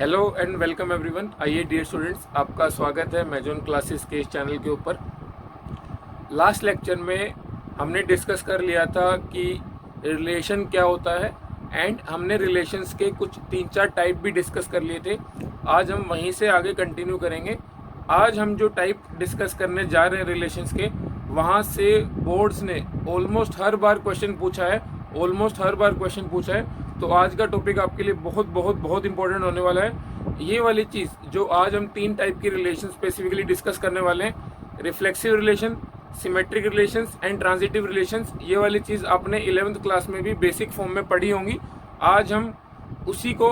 Hello and welcome everyone. आइए dear students, आपका स्वागत है मैजोन क्लासेस के इस चैनल के ऊपर। लास्ट लेक्चर में हमने डिस्कस कर लिया था कि रिलेशन क्या होता है एंड हमने रिलेशंस के कुछ 3-4 टाइप भी डिस्कस कर लिए थे। आज हम वहीं से आगे कंटिन्यू करेंगे। आज हम जो टाइप डिस्कस करने जा रहे हैं रिलेशंस के, वहाँ से बोर्ड्स ने ऑलमोस्ट हर बार क्वेश्चन पूछा है। तो आज का टॉपिक आपके लिए बहुत बहुत बहुत इंपॉर्टेंट होने वाला है। ये वाली चीज़ जो आज हम 3 टाइप की रिलेशन स्पेसिफिकली डिस्कस करने वाले हैं, reflexive relation, symmetric relations and transitive relations. ये वाली चीज़ आपने 11th क्लास में भी बेसिक फॉर्म में पढ़ी होंगी। आज हम उसी को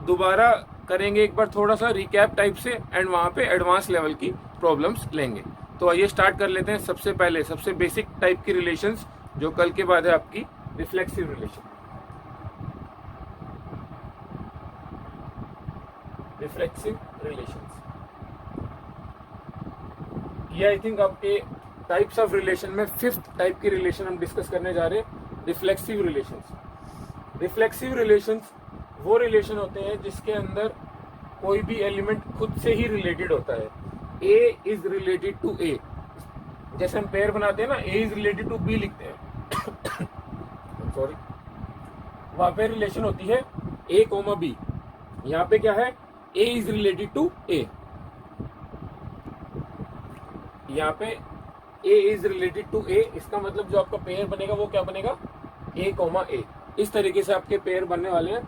दोबारा करेंगे एक बार, थोड़ा सा रिकैप टाइप से, एंड वहाँ पे एडवांस लेवल की प्रॉब्लम्स लेंगे। तो आइए स्टार्ट कर लेते हैं। सबसे पहले सबसे बेसिक टाइप की रिलेशंस जो कल के बाद है आपकी रिफ्लेक्सिव रिलेशन। रिफ्लेक्सिव रिलेशंस ये आई थिंक आपके टाइप्स ऑफ रिलेशन में 5th टाइप की रिलेशन हम डिस्कस करने जा रहे हैं, रिफ्लेक्सिव रिलेशंस। रिफ्लेक्सिव रिलेशंस वो रिलेशन होते हैं जिसके अंदर कोई भी एलिमेंट खुद से ही रिलेटेड होता है। ए इज रिलेटेड टू ए, जैसे हम पेयर बनाते हैं ना, ए इज रिलेटेड टू बी लिखते हैं सॉरी, वहां पे रिलेशन होती है ए कोमा बी। यहाँ पे क्या है, ए इज रिलेटेड टू ए, यहाँ पे ए इज रिलेटेड टू ए। इसका मतलब जो आपका पेयर बनेगा वो क्या बनेगा, ए कोमा ए। इस तरीके से आपके पेयर बनने वाले हैं।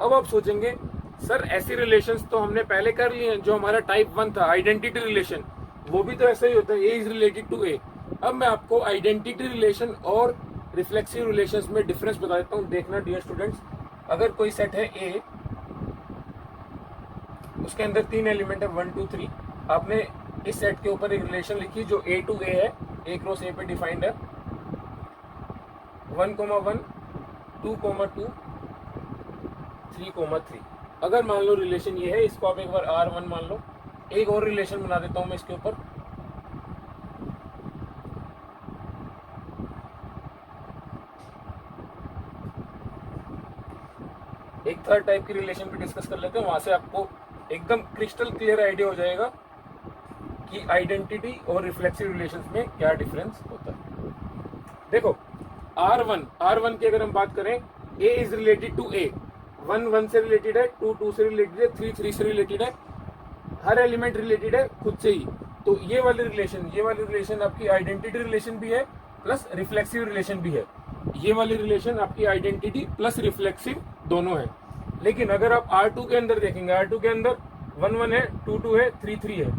अब आप सोचेंगे सर ऐसी रिलेशंस तो हमने पहले कर लिए हैं, जो हमारा टाइप 1 था आइडेंटिटी रिलेशन, वो भी तो ऐसा ही होता है, ए इज रिलेटेड टू ए। अब मैं आपको आइडेंटिटी रिलेशन और रिफ्लेक्सिव रिलेशंस में डिफरेंस बता देता हूँ। देखना डियर स्टूडेंट्स, अगर कोई सेट है ए, उसके अंदर 3 एलिमेंट है 1 2 3। आपने इस सेट के ऊपर एक रिलेशन लिखी जो ए टू ए है, ए क्रॉस ए पे डिफाइंड है, 1 1 2 2 3 3। अगर मान लो रिलेशन ये है, इसको आप एक बार R1 मान लो। एक और रिलेशन बना देता हूं मैं इसके ऊपर, एक थर्ड टाइप की रिलेशन भी डिस्कस कर लेते हैं। वहां से आपको एकदम क्रिस्टल क्लियर आइडिया हो जाएगा कि आइडेंटिटी और रिफ्लेक्सिव रिलेशंस में क्या डिफरेंस होता है। देखो R1 की अगर हम बात करें, A is related to A, 1 1 से रिलेटेड है, 2 2 से रिलेटेड है, 3 3 से रिलेटेड है, हर एलिमेंट रिलेटेड है खुद से ही। तो ये वाली रिलेशन आपकी आइडेंटिटी रिलेशन भी है प्लस रिफ्लेक्सिव रिलेशन भी है। ये वाली रिलेशन आपकी आइडेंटिटी प्लस रिफ्लेक्सिव दोनों है। लेकिन अगर आप R2 के अंदर देखेंगे, R2 के अंदर 1 1 है, 2 2 है, 3 3 है।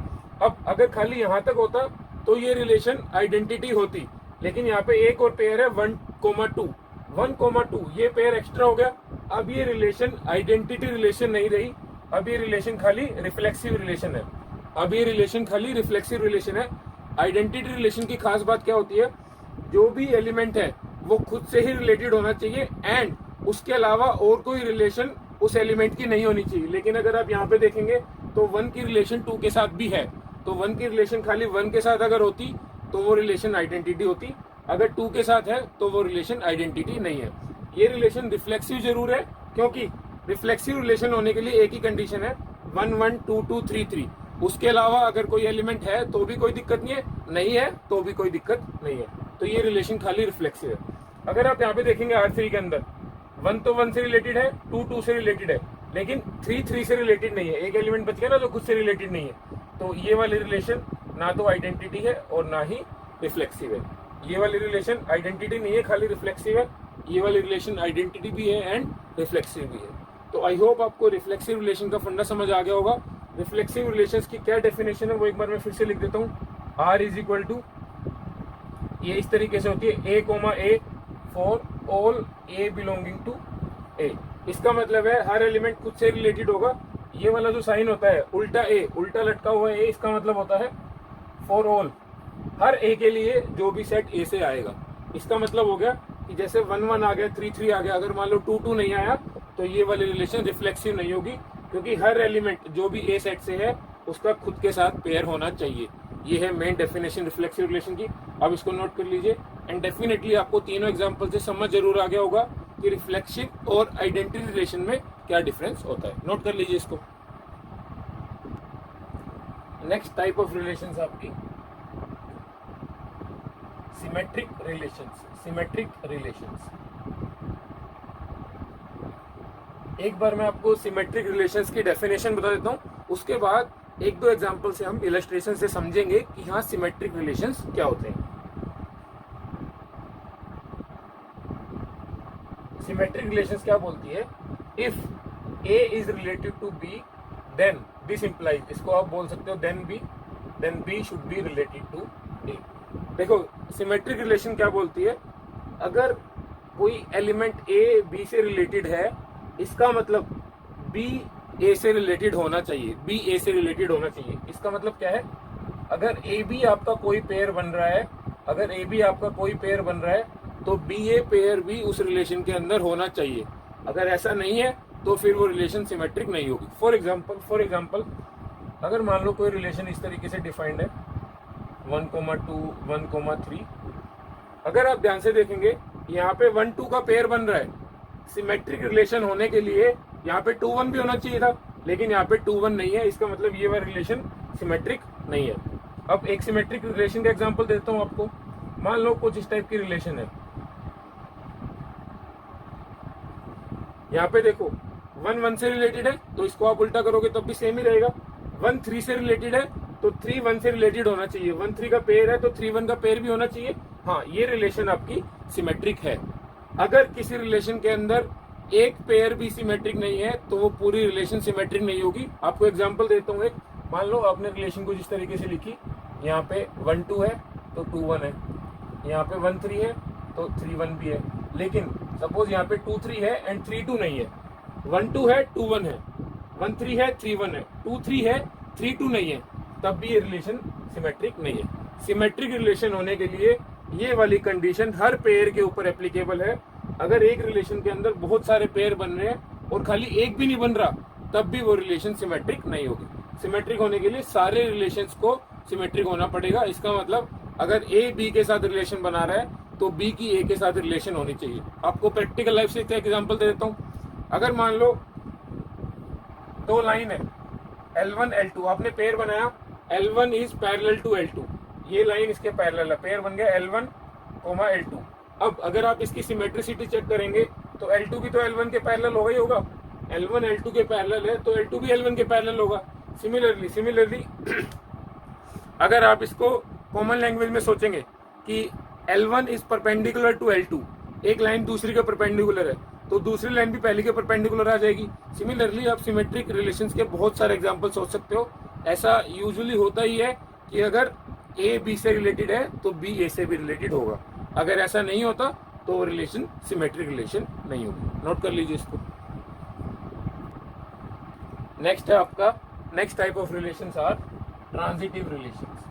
अब अगर खाली यहां तक होता तो ये रिलेशन आइडेंटिटी होती, लेकिन यहाँ पे एक और पेयर है 1 2 ये पेयर एक्स्ट्रा हो गया। अब ये रिलेशन आइडेंटिटी रिलेशन नहीं रही, अब ये रिलेशन खाली रिफ्लेक्सिव रिलेशन है। आइडेंटिटी रिलेशन की खास बात क्या होती है, जो भी एलिमेंट है वो खुद से ही रिलेटेड होना चाहिए एंड उसके अलावा और कोई रिलेशन उस एलिमेंट की नहीं होनी चाहिए। लेकिन अगर आप यहाँ पे देखेंगे तो 1 की रिलेशन 2 के साथ भी है, तो 1 की रिलेशन खाली 1 के साथ अगर होती तो वो रिलेशन आइडेंटिटी होती, अगर 2 के साथ है तो वो रिलेशन आइडेंटिटी नहीं है। ये रिलेशन रिफ्लेक्सिव जरूर है, क्योंकि रिफ्लेक्सिव रिलेशन होने के लिए एक ही कंडीशन है, 1 1 2 2 3 3। उसके अलावा अगर कोई एलिमेंट है तो भी कोई दिक्कत नहीं है तो भी कोई दिक्कत नहीं है। तो ये रिलेशन खाली रिफ्लेक्सिव है। अगर आप यहाँ पे देखेंगे R3 के अंदर 1 तो 1 से रिलेटेड है, 2 2 से रिलेटेड है, लेकिन 3 3 से रिलेटेड नहीं है। एक एलिमेंट बच गया ना जो खुद से रिलेटेड नहीं है। तो ये वाली रिलेशन ना तो आइडेंटिटी है और ना ही रिफ्लेक्सिव है। ये वाली रिलेशन आइडेंटिटी नहीं है, खाली रिफ्लेक्सिव है। ये वाली रिलेशन आइडेंटिटी भी है एंड रिफ्लेक्सिव भी है। तो आई होप आपको रिफ्लेक्सिव रिलेशन का फंडा समझ आ गया होगा। रिफ्लेक्सिव रिलेशंस की क्या डेफिनेशन है वो एक बार मैं फिर से लिख देता हूँ। R इज इक्वल टू, ये इस तरीके से होती है, A comma A for all A belonging to A। इसका मतलब है हर एलिमेंट खुद से रिलेटेड होगा। ये वाला जो साइन होता है उल्टा A, उल्टा लटका हुआ A, इसका मतलब होता है फॉर ऑल, हर A के लिए जो भी सेट A से आएगा। इसका मतलब हो गया कि जैसे 1 1 आ गया, 3 3 आ गया, अगर मान लो 2 2 नहीं आया तो ये वाली रिलेशन रिफ्लेक्सिव नहीं होगी, क्योंकि हर एलिमेंट जो भी A सेट से है उसका खुद के साथ पेयर होना चाहिए। ये है मेन डेफिनेशन रिफ्लेक्सिव रिलेशन की। अब इसको नोट कर लीजिए एंड डेफिनेटली आपको तीनों एग्जांपल से समझ जरूर आ गया होगा कि रिफ्लेक्सिव और आइडेंटिटी रिलेशन में क्या डिफरेंस होता है। नोट कर लीजिए इसको। नेक्स्ट टाइप ऑफ रिलेशंस आपकी सिमेट्रिक रिलेशंस। सिमेट्रिक रिलेशंस, एक बार मैं आपको सिमेट्रिक रिलेशंस की डेफिनेशन बता देता हूं, उसके बाद एक दो एग्जांपल से हम इलस्ट्रेशन से समझेंगे कि हाँ सिमेट्रिक रिलेशंस क्या होते हैं। सिमेट्रिक रिलेशंस क्या बोलती है, if A is related to B then this implies, इसको आप बोल सकते हो then B should be related to A. देखो सिमेट्रिक रिलेशन क्या बोलती है, अगर कोई एलिमेंट ए बी से रिलेटेड है, इसका मतलब बी ए से रिलेटेड होना चाहिए, बी ए से रिलेटेड होना चाहिए। इसका मतलब क्या है, अगर ए बी आपका कोई पेयर बन रहा है, अगर ए बी आपका कोई पेयर बन रहा है तो बी ए पेयर भी उस रिलेशन के अंदर होना चाहिए। अगर ऐसा नहीं है तो फिर वो रिलेशन सिमेट्रिक नहीं होगी। फॉर एग्जाम्पल अगर मान लो कोई रिलेशन इस तरीके से डिफाइंड है 1,2 1,3, अगर आप ध्यान से देखेंगे यहाँ पे 1,2 का पेयर बन रहा है, सिमेट्रिक रिलेशन होने के लिए यहाँ पे 2,1 भी होना चाहिए था, लेकिन यहाँ पे 2,1 नहीं है, इसका मतलब ये वाला रिलेशन सिमेट्रिक नहीं है। अब एक सिमेट्रिक रिलेशन का एग्जांपल देता हूँ आपको। मान लो कुछ इस टाइप की रिलेशन है, यहाँ पे देखो 1 1 से रिलेटेड है तो इसको आप उल्टा करोगे तब भी सेम ही रहेगा। 1 3 से रिलेटेड है तो 3 1 से रिलेटेड होना चाहिए। 1 3 का पेयर है तो 3 1 का पेयर भी होना चाहिए। हाँ, ये रिलेशन आपकी सिमेट्रिक है। अगर किसी रिलेशन के अंदर एक पेयर भी सिमेट्रिक नहीं है तो वो पूरी रिलेशन सिमेट्रिक नहीं होगी। आपको एग्जांपल देता हूँ एक, मान लो आपने रिलेशन को जिस तरीके से लिखी, यहाँ पे 1 2 है तो 2 1 है, यहाँ पे 1 3 है तो 3 1 भी है, लेकिन सपोज यहाँ पे 2 3 है एंड 3 2 नहीं है। 1 2 है 2 1 है, 1 3 है 3 1 है, 2 3 है 3 2 नहीं है, तब भी ये रिलेशन सिमेट्रिक नहीं है। सिमेट्रिक रिलेशन होने के लिए ये वाली कंडीशन हर पेयर के ऊपर एप्लीकेबल है। अगर एक रिलेशन के अंदर बहुत सारे पेयर बन रहे हैं और खाली एक भी नहीं बन रहा, तब भी वो रिलेशन सिमेट्रिक नहीं होगी। सिमेट्रिक होने के लिए सारे रिलेशंस को सिमेट्रिक होना पड़ेगा। इसका मतलब अगर ए बी के साथ रिलेशन बना रहा है तो बी की ए के साथ रिलेशन होनी चाहिए। आपको प्रैक्टिकल लाइफ से एक एग्जांपल दे देता हूँ। अगर मान लो दो लाइन है L1 L2, आपने पेयर बनाया L1 is parallel to L2, ये लाइन इसके पैरेलल है, पेयर बन गया L1, L2। अब अगर आप इसकी सिमेट्रिसिटी चेक करेंगे तो L2 भी तो L1 के पैरेलल होगा ही होगा। L1 L2 के पैरेलल है तो L2 भी L1 के पैरेलल होगा। सिमिलरली अगर आप इसको कॉमन लैंग्वेज में सोचेंगे कि L1 is perpendicular to L2, एक लाइन दूसरी के परपेंडिकुलर है तो दूसरी लाइन भी पहली के परपेंडिकुलर आ जाएगी। सिमिलरली आप सिमेट्रिक रिलेशंस के बहुत सारे एग्जांपल सोच सकते हो। ऐसा यूजुअली होता ही है कि अगर ए बी से रिलेटेड है तो बी ए से भी रिलेटेड होगा। अगर ऐसा नहीं होता तो वो रिलेशन सिमेट्रिक रिलेशन नहीं होगी। नोट कर लीजिए इसको। नेक्स्ट है आपका, next type of relations are transitive relations.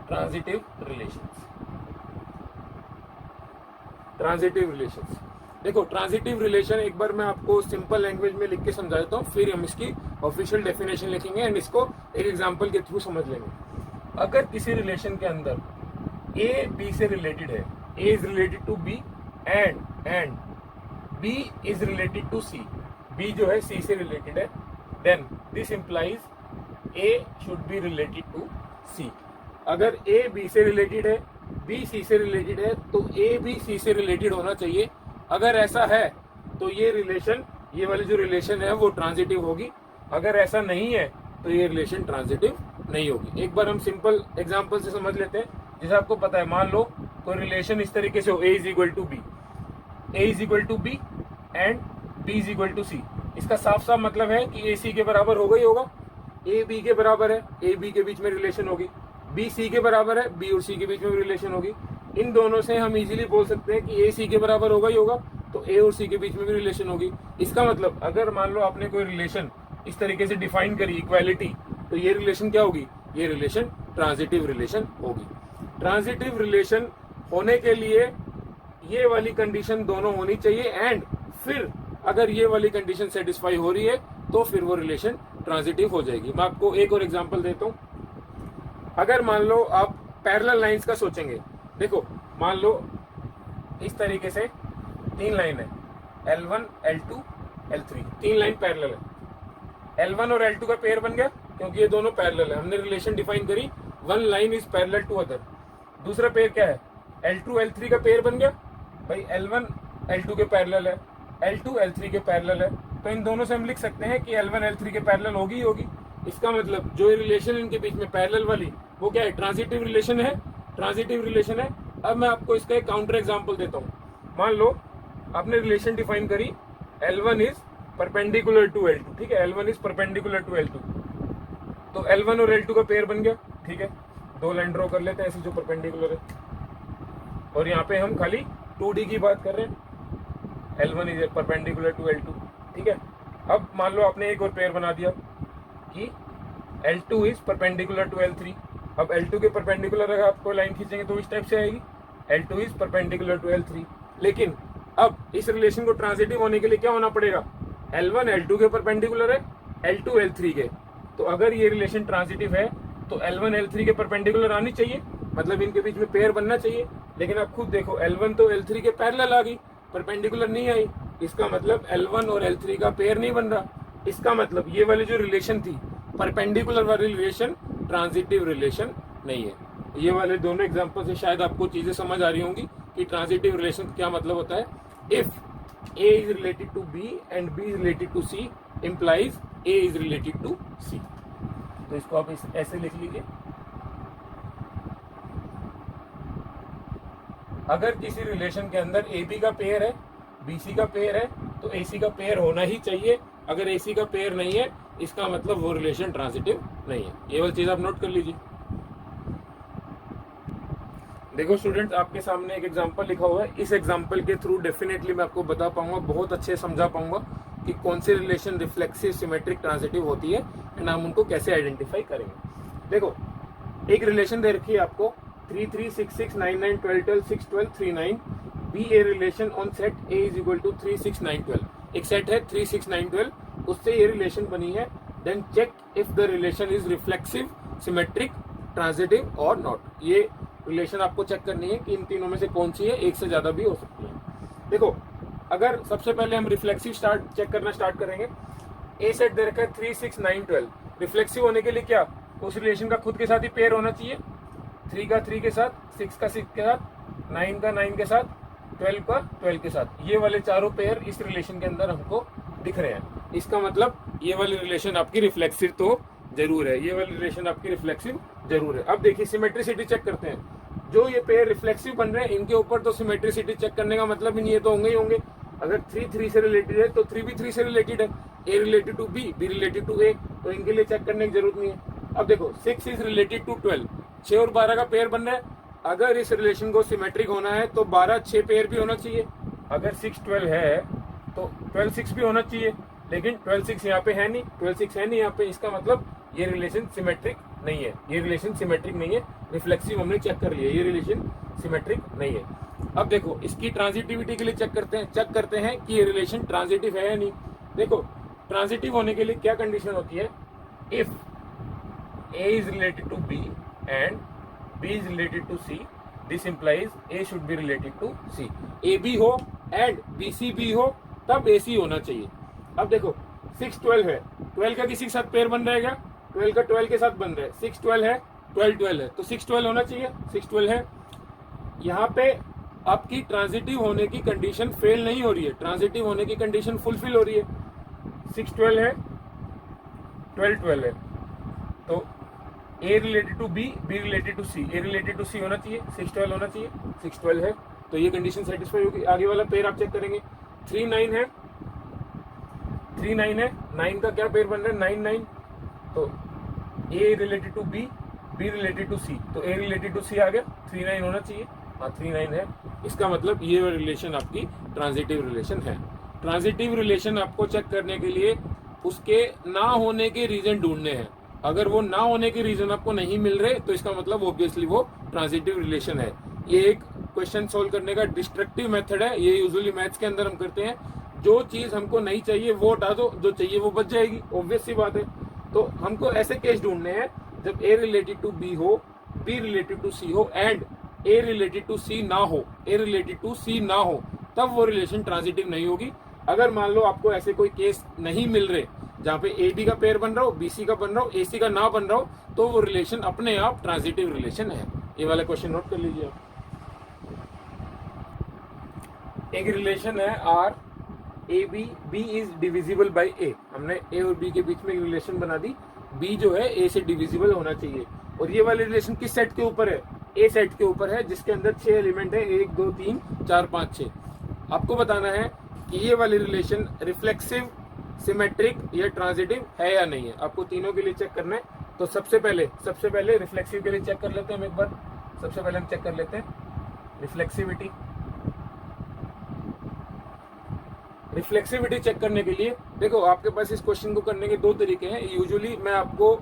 Transitive relations, देखो ट्रांजिटिव रिलेशन एक बार मैं आपको सिंपल लैंग्वेज में लिख के समझा देता हूँ, फिर हम इसकी ऑफिशियल डेफिनेशन लिखेंगे एंड इसको एक एग्जांपल के थ्रू समझ लेंगे। अगर किसी रिलेशन के अंदर ए बी से रिलेटेड है, A is related to B and B is related to C, B जो है सी से रिलेटेड है, then this implies A should be related to C. अगर ए बी से रिलेटेड है, बी सी से रिलेटेड है तो ए भी सी से रिलेटेड होना चाहिए। अगर ऐसा है तो ये रिलेशन, ये वाली जो रिलेशन है वो ट्रांजिटिव होगी। अगर ऐसा नहीं है तो ये रिलेशन ट्रांजिटिव नहीं होगी। एक बार हम सिंपल एग्जांपल से समझ लेते हैं। जैसे आपको पता है, मान लो कोई रिलेशन इस तरीके से हो, A is equal to B and B is equal to C. इसका साफ साफ मतलब है कि ए सी के बराबर होगा ही होगा। ए बी के बराबर है, ए बी के बीच में रिलेशन होगी। बी सी के बराबर है, बी और सी के बीच में रिलेशन होगी। इन दोनों से हम इजीली बोल सकते हैं कि ए सी के बराबर होगा ही होगा, तो ए और सी के बीच में भी रिलेशन होगी। इसका मतलब अगर मान लो आपने कोई रिलेशन इस तरीके से डिफाइन करी, इक्वालिटी, तो ये रिलेशन क्या होगी? ये रिलेशन ट्रांजिटिव रिलेशन होगी। ट्रांजिटिव रिलेशन होने के लिए ये वाली कंडीशन दोनों होनी चाहिए एंड फिर अगर ये वाली कंडीशन सेटिस्फाई हो रही है तो फिर वो रिलेशन ट्रांजिटिव हो जाएगी। मैं आपको एक और एग्जांपल देता हूँ। अगर मान लो आप पैरेलल लाइंस का सोचेंगे, देखो मान लो इस तरीके से तीन लाइन है L1 L2 L3, 3 line parallel है। L1 और L2 का पेयर बन गया क्योंकि ये दोनों पैरेलल है। हमने रिलेशन डिफाइन करी, one line is parallel to other. दूसरा पेयर क्या है, L2 L3 का पेयर बन गया भाई, L1 L2 के पैरेलल है, L2 L3 के पैरेलल है, तो इन दोनों से हम लिख सकते हैं कि L1 L3 के पैरेलल होगी ही होगी। इसका मतलब जो रिलेशन इनके बीच में पैरेलल वाली वो क्या है, ट्रांजिटिव रिलेशन है, ट्रांजिटिव रिलेशन है। अब मैं आपको इसका एक काउंटर एग्जांपल देता हूँ। मान लो आपने रिलेशन डिफाइन करी L1 is perpendicular to L2, ठीक है, L1 is perpendicular to L2, तो L1 और L2 का पेयर बन गया, ठीक है। दो लाइन ड्रॉ कर लेते हैं ऐसे जो परपेंडिकुलर है, और यहाँ पे हम खाली 2D की बात कर रहे हैं, L1 is perpendicular to L2, ठीक है। अब मान लो आपने एक और पेयर बना दिया कि L2 is perpendicular to L3। अब L2 के परपेंडिकुलर अगर आपको लाइन खींचेंगे तो इस टाइप से आएगी, L2 is perpendicular to L3। लेकिन अब इस रिलेशन को ट्रांजिटिव होने के लिए क्या होना पड़ेगा, L1 L2 के परपेंडिकुलर है, L2 L3 के। तो अगर ये रिलेशन ट्रांजिटिव है तो L1 L3 के परपेंडिकुलर आनी चाहिए, मतलब इनके बीच में पेयर बनना चाहिए। लेकिन आप खुद देखो L1 तो L3 के पैरेलल आ गई, परपेंडिकुलर नहीं आई। इसका मतलब L1 और L3 का पेयर नहीं बन रहा। इसका मतलब ये वाली जो रिलेशन थी परपेंडिकुलर वाली रिलेशन ट्रांजिटिव रिलेशन नहीं है। ये वाले दोनों एग्जांपल से शायद आपको चीजें समझ आ रही होंगी कि ट्रांजिटिव रिलेशन क्या मतलब होता है। If A is related to B and B is related to C implies A is related to C। तो इसको आप ऐसे लिख लीजिए, अगर किसी रिलेशन के अंदर AB का पेयर है, BC का पेयर है, तो AC का पेयर होना ही चाहिए। अगर AC का पेयर नहीं है इसका मतलब वो रिलेशन ट्रांजिटिव नहीं है। ये वाली चीज आप नोट कर लीजिए। देखो स्टूडेंट, आपके सामने एक एग्जांपल लिखा हुआ है। इस एग्जांपल के थ्रू डेफिनेटली मैं आपको बता पाऊंगा, बहुत अच्छे समझा पाऊंगा कि कौन सी रिलेशन रिफ्लेक्सिव, सिमेट्रिक, ट्रांजिटिव होती है एंड हम उनको कैसे आइडेंटिफाई करेंगे। देखो एक रिलेशन दे रखी है आपको 3 3 6 6 9 9 12 12 6 12 3 9 be a relation on set A is equal to 3 6 9 12। एक सेट है 3 6 9 12, उससे ये रिलेशन बनी है। Then check if the relation is reflexive, symmetric, transitive और नॉट। ये रिलेशन आपको चेक करनी है कि इन तीनों में से कौन सी है, एक से ज्यादा भी हो सकती है। देखो अगर सबसे पहले हम रिफ्लेक्सिव चेक करना स्टार्ट करेंगे, ए सेट दे रखा है 3 6 9 12। रिफ्लेक्सिव होने के लिए क्या, उस रिलेशन का खुद के साथ ही पेयर होना चाहिए, 3 का 3 के साथ, 6 का 6 के साथ, 9 का 9 के साथ, 12 का 12 के साथ। ये वाले चारों पेयर इस रिलेशन के अंदर हमको दिख रहे हैं। इसका मतलब ये वाली रिलेशन आपकी रिफ्लेक्सिव तो जरूर है, ये वाली रिलेशन आपकी रिफ्लेक्सिव जरूर है। अब देखिए सिमेट्रिसिटी चेक करते हैं। जो ये पेयर रिफ्लेक्सिव बन रहे हैं इनके ऊपर तो सिमेट्रिसिटी चेक करने का मतलब ये तो होंगे ही होंगे। अगर 3 3 से रिलेटेड है तो 3 भी 3 से रिलेटेड है, A related to B, B related to A, तो इनके लिए चेक करने की जरूरत नहीं है। अब देखो 6 इज रिलेटेड टू 12, 6 और 12 का पेयर बन रहा है। अगर इस रिलेशन को सिमेट्रिक होना है तो 12 6 पेयर भी होना चाहिए। अगर 6 12 है तो 12 6 भी होना चाहिए, लेकिन 12 6 यहाँ पे है नहीं, 12 6 है नहीं यहाँ पे। इसका मतलब ये रिलेशन सिमेट्रिक नहीं है, ये रिलेशन सिमेट्रिक नहीं है। रिफ्लेक्सिव हमने चेक कर लिया, ये रिलेशन सिमेट्रिक नहीं है। अब देखो इसकी ट्रांजिटिविटी के लिए चेक करते हैं कि ये रिलेशन ट्रांजिटिव है या नहीं। देखो ट्रांजिटिव होने के लिए क्या कंडीशन होती है, if A is related to B and B is related to C, this implies A should be related to C। A B हो एंड BC भी हो तब AC होना चाहिए। अब देखो 6 12 है, 12 का किसी के साथ पेयर बन रहेगा, 12 का 12 के साथ बन रहा है, 6 12 है, 12 12 है, तो 6 12 होना चाहिए, 6 12 है। यहाँ पे आपकी ट्रांजिटिव होने की कंडीशन फेल नहीं हो रही है, ट्रांजिटिव होने की कंडीशन फुलफिल हो रही है। 6 12 है, 12 12 है, तो A related to B, B related to C, A related to C होना चाहिए, 6 12 होना चाहिए, 6 12 है, तो ये कंडीशन सेटिस्फाई होगी। आगे वाला पेयर आप चेक करेंगे, 3 9 है, 3 9 है, 9 का क्या पेयर बन रहा है, 9 9, तो A related to B, B related to C, तो A रिलेटेड टू C आ गया, 3 9 होना चाहिए, हाँ 3 9 है। इसका मतलब ये रिलेशन आपकी ट्रांजिटिव रिलेशन है। ट्रांजिटिव रिलेशन आपको चेक करने के लिए उसके ना होने के रीजन ढूंढने हैं। अगर वो ना होने के रीजन आपको नहीं मिल रहे तो इसका मतलब ऑब्वियसली वो ट्रांजिटिव रिलेशन है। ये एक क्वेश्चन सोल्व करने का डिस्ट्रक्टिव मेथड है, ये यूजुअली मैथ्स के अंदर हम करते हैं। जो चीज हमको नहीं चाहिए वो हटा दो, जो चाहिए वो बच जाएगी, ऑब्वियस सी बात है। तो हमको ऐसे केस ढूंढने हैं जब A रिलेटेड टू B हो, B रिलेटेड टू C हो and A related to C ना हो, A रिलेटेड टू C ना हो, तब वो रिलेशन ट्रांजिटिव नहीं होगी। अगर मान लो आपको ऐसे कोई केस नहीं मिल रहे जहाँ पे ए बी का पेयर बन रहा हो, बी सी का बन रहा हो, ए सी का ना बन रहा हो, तो वो रिलेशन अपने आप ट्रांजिटिव रिलेशन है। ये वाला क्वेश्चन नोट कर लीजिए आप। एक रिलेशन है R A B, B is divisible by A. हमने ए और बी के बीच में एक रिलेशन बना दी, बी जो है ए से डिविजिबल होना चाहिए। और ये वाली रिलेशन किस सेट के ऊपर है? ए सेट के ऊपर है, जिसके अंदर 6 एलिमेंट है, 1 2 3 4 5 6। आपको बताना है कि ये वाली रिलेशन रिफ्लेक्सिव, सिमेट्रिक या ट्रांजिटिव है या नहीं है। आपको तीनों के लिए चेक करना है। तो सबसे पहले रिफ्लेक्सिव के लिए चेक कर लेते हैं हम एक बार। सबसे पहले हम चेक कर लेते हैं रिफ्लेक्सिविटी। रिफ्लेक्सिविटी चेक करने के लिए देखो, आपके पास इस क्वेश्चन को करने के 2 तरीके हैं। यूजुअली मैं आपको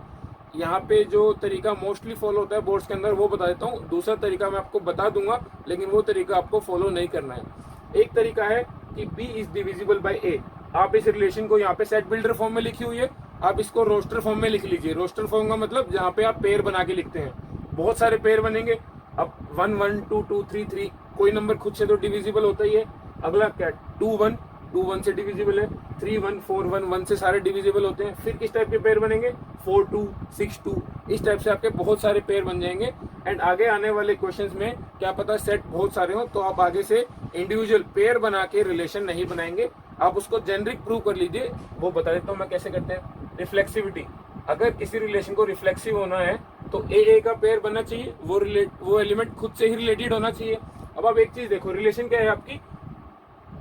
यहाँ पे जो तरीका मोस्टली फॉलो होता है बोर्ड्स के अंदर वो बता देता हूँ। दूसरा तरीका मैं आपको बता दूंगा, लेकिन वो तरीका आपको फॉलो नहीं करना है। एक तरीका है कि B is divisible bye A। आप इस रिलेशन को यहाँ पे सेट बिल्डर फॉर्म में लिखी हुई है, आप इसको रोस्टर फॉर्म में लिख लीजिए। रोस्टर फॉर्म का मतलब जहाँ पे आप पेयर बना के लिखते हैं, बहुत सारे पेयर बनेंगे। अब 1 1 2 2 3 3, कोई नंबर खुद से तो डिविजिबल होता ही है। अगला क्या, 2 1 2 1 से डिविजिबल है, 3 1 4 1 1 से सारे डिविजिबल होते हैं। फिर किस टाइप के पेयर बनेंगे, 4 2 6 2, इस टाइप से आपके बहुत सारे पेयर बन जाएंगे। एंड आगे आने वाले क्वेश्चंस में क्या पता सेट बहुत सारे हो, तो आप आगे से इंडिविजुअल पेयर बना के रिलेशन नहीं बनाएंगे, आप उसको जेनरिक प्रूव कर लीजिए। वो बता देता हूँ मैं कैसे करते हैं। रिफ्लेक्सिविटी, अगर किसी रिलेशन को रिफ्लेक्सिव होना है तो ए का पेयर बनना चाहिए, वो एलिमेंट खुद से ही रिलेटेड होना चाहिए। अब आप एक चीज देखो, रिलेशन क्या है आपकी,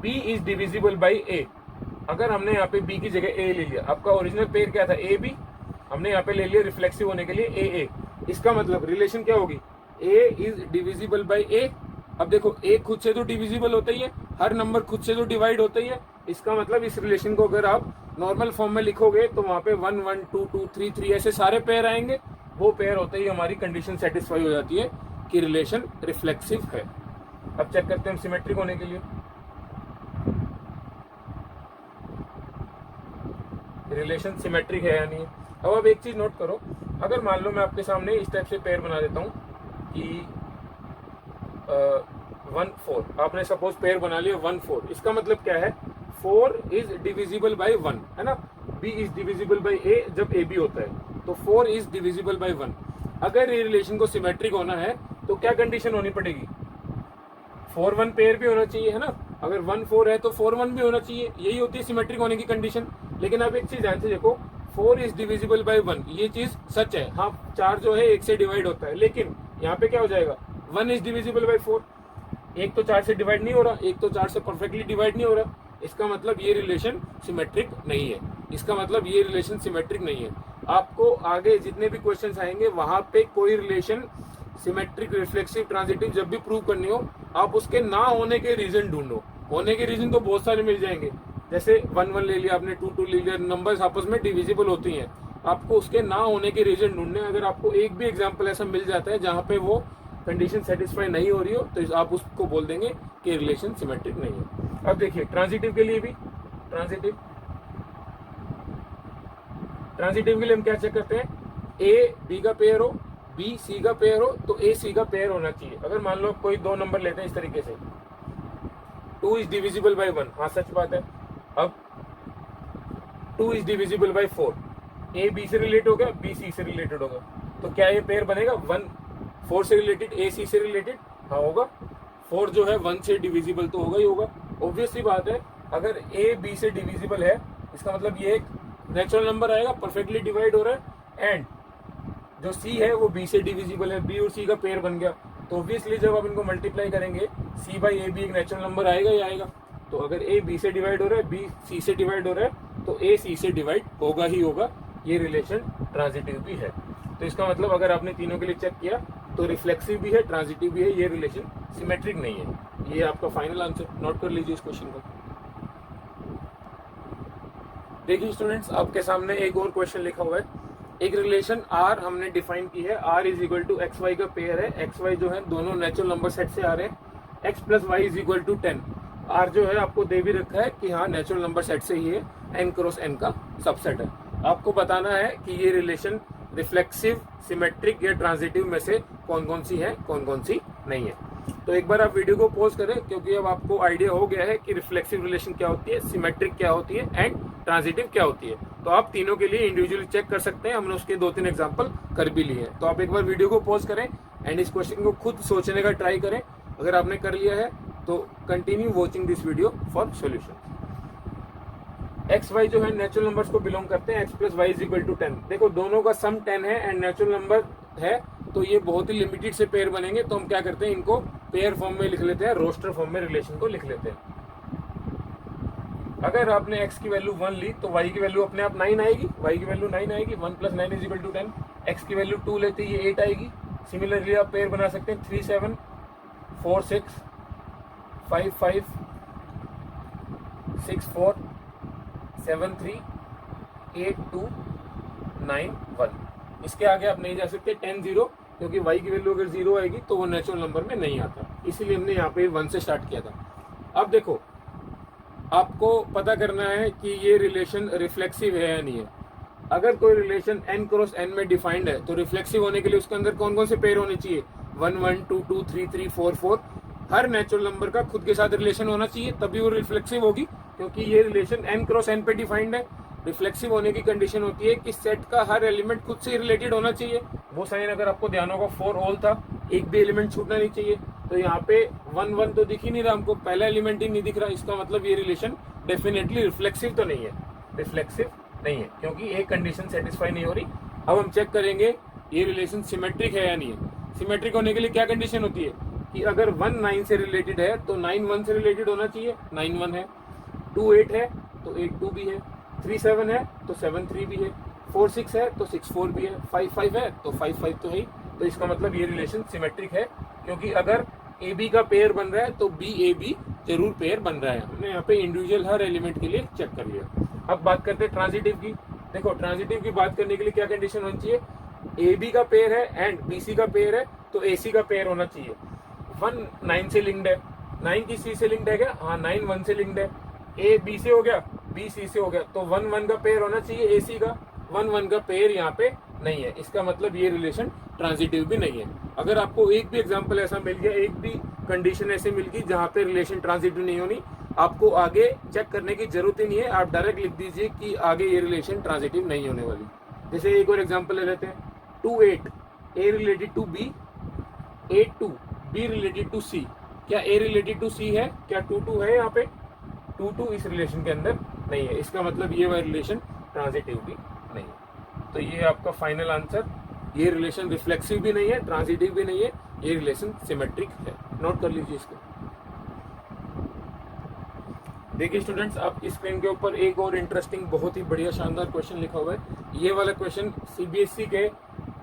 B is divisible by A। अगर हमने यहाँ पे B की जगह A ले लिया, आपका ओरिजिनल पेयर क्या था, A B, हमने यहाँ पे ले लिया रिफ्लेक्सिव होने के लिए A। इसका मतलब रिलेशन क्या होगी, A is divisible by A। अब देखो A खुद से तो डिविजिबल होता ही है, हर नंबर खुद से तो डिवाइड होता ही है। इसका मतलब इस रिलेशन को अगर आप नॉर्मल फॉर्म में लिखोगे तो वहां पे 1 1 2 2 3 3 ऐसे सारे पेयर आएंगे। वो पेयर होते ही हमारी कंडीशन सेटिस्फाई हो जाती है कि रिलेशन रिफ्लेक्सिव है। अब चेक करते हैं सिमेट्रिक होने के लिए। रिलेशन सिमेट्रिक है या नहीं। अब आप एक चीज नोट करो, अगर मान लो मैं आपके सामने इस टाइप से पेयर बना देता हूँ कि 1 4, आपने सपोज पेयर बना लिया 1 4, इसका मतलब क्या है, 4 इज डिविजिबल बाय 1, है ना। B is divisible bye A जब AB होता है, तो 4 इज डिविजिबल बाय 1। अगर ये रिलेशन को सिमेट्रिक होना है तो क्या कंडीशन होनी पड़ेगी, 4 1 पेयर भी होना चाहिए, है ना। अगर 1 4 है तो 4 1 भी होना चाहिए, यही होती है सिमेट्रिक होने की कंडीशन। लेकिन आप एक चीज ध्यान से देखो, 4 इज डिविजिबल बाय 1, ये चीज सच है। हाँ, 4 जो है 1 से डिवाइड होता है, लेकिन यहाँ पे क्या हो जाएगा, 1 इज डिविजिबल बाय 4। एक तो 4 से डिवाइड नहीं हो रहा, एक तो 4 से परफेक्टली डिवाइड नहीं हो रहा। इसका मतलब ये रिलेशन सिमेट्रिक नहीं है। इसका मतलब ये रिलेशन सिमेट्रिक नहीं है। आपको आगे जितने भी क्वेश्चंस आएंगे वहां पे कोई रिलेशन सिमेट्रिक, रिफ्लेक्सिव, ट्रांजिटिव जब भी प्रूव करनी हो, आप उसके ना होने के रीजन ढूंढो। होने के रीजन तो बहुत सारे मिल जाएंगे, जैसे 1 1 ले लिया आपने, 2 2 ले लिया, नंबर्स आपस में डिविजिबल होती हैं। आपको उसके ना होने के रीजन ढूंढने। अगर आपको एक भी एग्जाम्पल ऐसा मिल जाता है जहां पे वो कंडीशन सेटिस्फाई नहीं हो रही हो, तो आप उसको बोल देंगे कि रिलेशन सिमेट्रिक नहीं है। अब देखिए ट्रांजिटिव के लिए भी, ट्रांजिटिव के लिए हम क्या चेक करते हैं, A B का पेयर हो, B C का पेयर हो, तो A C का पेयर होना चाहिए। अगर मान लो कोई 2 नंबर लेते हैं इस तरीके से, 2 इज डिविजिबल बाय 1, हाँ सच बात है। अब 2 is divisible bye 4, A B से रिलेट हो गया, B C से रिलेटेड होगा, तो क्या ये पेयर बनेगा 1 4 से रिलेटेड, A C से रिलेटेड, हाँ होगा। 4 जो है 1 से डिविजिबल तो होगा ही होगा, ऑब्वियसली बात है। अगर A B से डिविजिबल है, इसका मतलब ये एक नेचुरल नंबर आएगा, परफेक्टली डिवाइड हो रहा है। एंड जो C है वो B से डिविजिबल है, B और C का पेयर बन गया, तो ऑब्वियसली जब आप इनको मल्टीप्लाई करेंगे C बाई A भी एक नेचुरल नंबर आएगा ही आएगा। तो अगर A B से डिवाइड हो रहा है, B C से डिवाइड हो रहा है, तो A C से डिवाइड होगा ही होगा। ये रिलेशन ट्रांजिटिव भी है। तो इसका मतलब अगर आपने तीनों के लिए चेक किया तो रिफ्लेक्सिव भी है, ट्रांजिटिव भी है, ये रिलेशन सिमेट्रिक नहीं है। ये आपका फाइनल आंसर, नोट कर लीजिए इस क्वेश्चन को। देखिए स्टूडेंट्स, आपके सामने एक और क्वेश्चन लिखा हुआ है। एक रिलेशन R हमने डिफाइन की है, R is equal to X Y का पेयर है। एक्स वाई जो है दोनों नेचुरल नंबर सेट से आ रहे हैं। x plus Y is equal to 10। R जो है आपको दे भी रखा है कि हाँ नेचुरल नंबर सेट से ही है, n क्रॉस n का सबसेट है। आपको बताना है कि ये रिलेशन रिफ्लेक्सिव, सिमेट्रिक या ट्रांजिटिव में से कौन कौन सी है, कौन कौन सी नहीं है। तो एक बार आप वीडियो को पॉज करें, क्योंकि अब आपको आइडिया हो गया है कि रिफ्लेक्सिव रिलेशन क्या होती है, सिमेट्रिक क्या होती है एंड ट्रांजिटिव क्या होती है। तो आप तीनों के लिए इंडिविजुअली चेक कर सकते हैं, हमने उसके 2-3 एग्जांपल कर भी लिए हैं। तो आप एक बार वीडियो को पॉज करें एंड इस क्वेश्चन को खुद सोचने का ट्राई करें। अगर आपने कर लिया है तो continue watching this video for solution. X Y जो है नेचुरल नंबर्स को बिलोंग करते हैं। X plus Y is equal to 10। देखो दोनों का सम 10 है एंड नेचुरल नंबर है, तो ये बहुत ही लिमिटेड से पेयर बनेंगे। तो हम क्या करते हैं, इनको पेयर फॉर्म में लिख लेते हैं, रोस्टर फॉर्म में रिलेशन को लिख लेते हैं। अगर आपने x की वैल्यू 1 ली तो y की वैल्यू अपने आप 9 आएगी, y की वैल्यू 9 आएगी। 1 + 9 इज इक्वल टू 10। x की वैल्यू 2 लेते ही ये 8 आएगी। सिमिलरली आप पेयर बना सकते हैं 3 7 4 6 5 5 6 4 7 3 8 2 9 1। इसके आगे आप नहीं जा सकते 10 0, क्योंकि y की वैल्यू अगर 0 आएगी तो वो नेचुरल नंबर में नहीं आता, इसीलिए हमने यहाँ पे 1 से स्टार्ट किया था। अब देखो आपको पता करना है कि ये रिलेशन रिफ्लेक्सिव है या नहीं है। अगर कोई रिलेशन n क्रॉस n में डिफाइंड है तो रिफ्लेक्सिव होने के लिए उसके अंदर कौन कौन से पेयर होने चाहिए, 1 1 2 2 3 3 4 4। हर नेचुरल नंबर का खुद के साथ रिलेशन होना चाहिए, तभी वो रिफ्लेक्सिव होगी, क्योंकि ये रिलेशन n क्रॉस n पे डिफाइंड है। रिफ्लेक्सिव होने की कंडीशन होती है कि सेट का हर एलिमेंट खुद से रिलेटेड होना चाहिए। वो साइन अगर आपको ध्यान होगा 4 ऑल था, एक भी एलिमेंट छूटना नहीं चाहिए। तो यहाँ पे 1 1 तो दिख ही नहीं रहा हमको, पहला एलिमेंट ही नहीं दिख रहा, इसका मतलब ये रिलेशन डेफिनेटली रिफ्लेक्सिव तो नहीं है, रिफ्लेक्सिव नहीं है, क्योंकि एक कंडीशन सेटिस्फाई नहीं हो रही। अब हम चेक करेंगे ये रिलेशन सिमेट्रिक है या नहीं है। सिमेट्रिक होने के लिए क्या कंडीशन होती है कि अगर 1 9 से रिलेटेड है तो 9 1 से रिलेटेड होना चाहिए, 9 1 है। 2 8 है तो 8 2 भी है। 3 7 है तो 7 3 भी है। 4 6 है तो 6 4 भी है। 5 5 है तो 5 5 तो है ही। तो इसका मतलब ये रिलेशन सिमेट्रिक है, क्योंकि अगर ए बी का पेयर बन रहा है तो बी ए बी जरूर पेयर बन रहा है। हमने यहाँ पे इंडिविजुअल हर एलिमेंट के लिए चेक कर लिया। अब बात करते हैं ट्रांजिटिव की। देखो ट्रांजिटिव की बात करने के लिए क्या कंडीशन होनी चाहिए, ए बी का पेयर है एंड बी सी का पेयर है तो ए सी का पेयर होना चाहिए। 1 9 से लिंक्ड है, 9 की सी से लिंक्ड है क्या, हाँ 9 1 से लिंक्ड है। ए बी से हो गया, बी सी से हो गया, तो 1 1 का पेयर होना चाहिए ए सी का। 1 1 का पेयर यहाँ पे नहीं है, इसका मतलब ये रिलेशन ट्रांजिटिव भी नहीं है। अगर आपको एक भी एग्जांपल ऐसा मिल गया, एक भी कंडीशन ऐसे मिल गई जहाँ पे रिलेशन ट्रांजिटिव नहीं होनी, आपको आगे चेक करने की जरूरत ही नहीं है, आप डायरेक्ट लिख दीजिए कि आगे ये रिलेशन ट्रांजिटिव नहीं होने वाली। जैसे एक और एग्जांपल ले लेते हैं, 2 8 A related to B, 8 2 B related to C. क्या ए रिलेटेड टू सी है, क्या 2 2 है, यहाँ पे 2 2 इस रिलेशन के अंदर नहीं है, इसका मतलब ये वाला रिलेशन ट्रांजिटिव भी नहीं है। तो ये आपका फाइनल आंसर, ये रिलेशन रिफ्लेक्सिव भी नहीं है, ट्रांजिटिव भी नहीं है, ये रिलेशन सिमेट्रिक है। नोट कर लीजिए इसको। देखिए स्टूडेंट्स, आपकी स्क्रीन के ऊपर एक और इंटरेस्टिंग बहुत ही बढ़िया शानदार क्वेश्चन लिखा हुआ है। ये वाला क्वेश्चन सीबीएसई के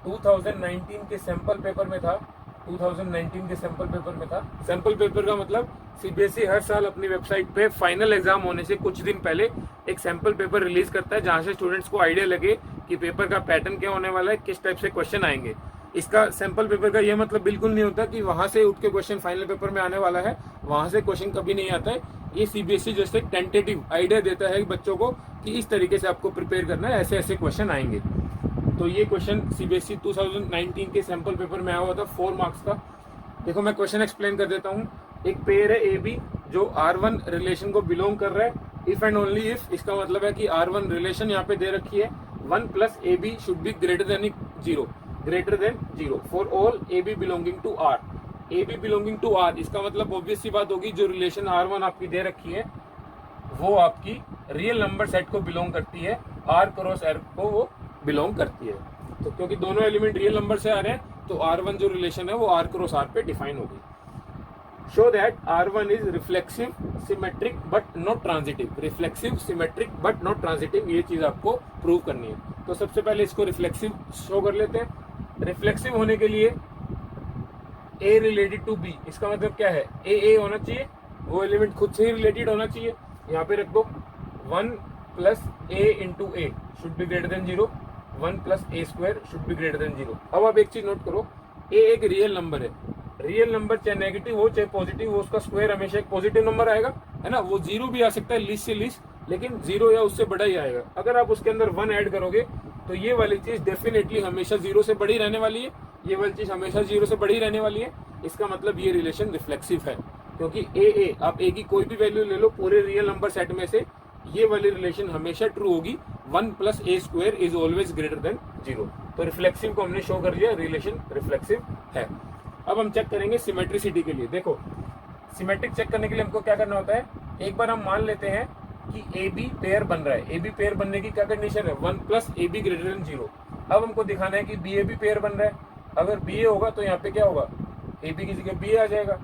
2019 के सैंपल पेपर में था। 2019 के सैंपल पेपर में था। सैंपल पेपर का मतलब सीबीएसई हर साल अपनी वेबसाइट पे फाइनल एग्जाम होने से कुछ दिन पहले एक सैंपल पेपर रिलीज करता है, जहां से स्टूडेंट्स को आइडिया लगे कि पेपर का पैटर्न क्या होने वाला है, किस टाइप से क्वेश्चन आएंगे। इसका सैंपल पेपर का यह मतलब बिल्कुल नहीं होता कि वहां से उठ के क्वेश्चन फाइनल पेपर में आने वाला है, वहां से क्वेश्चन कभी नहीं आता है। ये सीबीएसई जस्ट एक टेंटेटिव आइडिया देता है बच्चों को कि इस तरीके से आपको प्रिपेयर करना है, ऐसे ऐसे क्वेश्चन आएंगे। तो ये क्वेश्चन सीबीएसई 2019 के सैंपल पेपर में आया हुआ था 4 मार्क्स का। देखो मैं क्वेश्चन एक्सप्लेन कर देता हूँ। एक पेयर है ए बी जो R1 रिलेशन को बिलोंग कर रहा है। इफ एंड ओनली इफ, इसका मतलब है कि R1 रिलेशन यहाँ पे दे रखी है 1 + AB should be greater than 0, greater than 0 for all AB belonging to R। AB belonging to R, इसका मतलब ऑब्वियस सी बात होगी जो रिलेशन R1 आपकी दे रखी है वो आपकी रियल नंबर सेट को बिलोंग करती है, R क्रॉस R को वो बिलोंग करती है। तो क्योंकि दोनों एलिमेंट रियल नंबर से आ रहे हैं तो R1 जो रिलेशन है वो R क्रॉस R पे डिफाइन होगी। Show that R1 is reflexive symmetric but not transitive. Reflexive symmetric but not transitive, ये चीज आपको प्रूव करनी है। तो सबसे पहले इसको रिफ्लेक्सिव शो कर लेते हैं। रिफ्लेक्सिव होने के लिए A रिलेटेड टू B, इसका मतलब क्या है, A होना चाहिए, वो एलिमेंट खुद से ही रिलेटेड होना चाहिए। यहाँ पे रख दो 1 + A × A should be greater than 0, 1 + A² should be greater than 0। अब आप एक चीज नोट करो, A एक रियल नंबर है। रियल नंबर चाहे नेगेटिव हो चाहे पॉजिटिव हो, उसका स्क्वायर हमेशा एक पॉजिटिव नंबर आएगा, है ना। वो 0 भी आ सकता है लीस्ट से लीस्ट, लेकिन 0 या उससे बड़ा ही आएगा। अगर आप उसके अंदर 1 ऐड करोगे तो ये वाली चीज डेफिनेटली हमेशा 0 से बड़ी रहने वाली है, ये वाली चीज हमेशा 0 से बड़ी रहने वाली है। इसका मतलब ये रिलेशन रिफ्लेक्सिव है, क्योंकि ए आप ए की कोई भी वैल्यू ले लो पूरे रियल नंबर सेट में से, ये वाली रिलेशन हमेशा ट्रू होगी, 1 + a² is always greater than 0। तो रिफ्लेक्सिव को हमने शो कर लिया, रिलेशन रिफ्लेक्सिव है। अब हम चेक करेंगे सिमेट्रिसिटी के लिए। देखो सिमेट्रिक चेक करने के लिए हमको क्या करना होता है, एक बार हम मान लेते हैं कि ए बी पेयर बन रहा है। ए बी पेयर बनने की क्या कंडीशन है, 1 + ab ग्रेटर देन 0। अब हमको दिखाना है कि बी ए बी पेयर बन रहा है। अगर बी ए होगा तो यहाँ पे क्या होगा, ए बी की जगह बी ए आ जाएगा।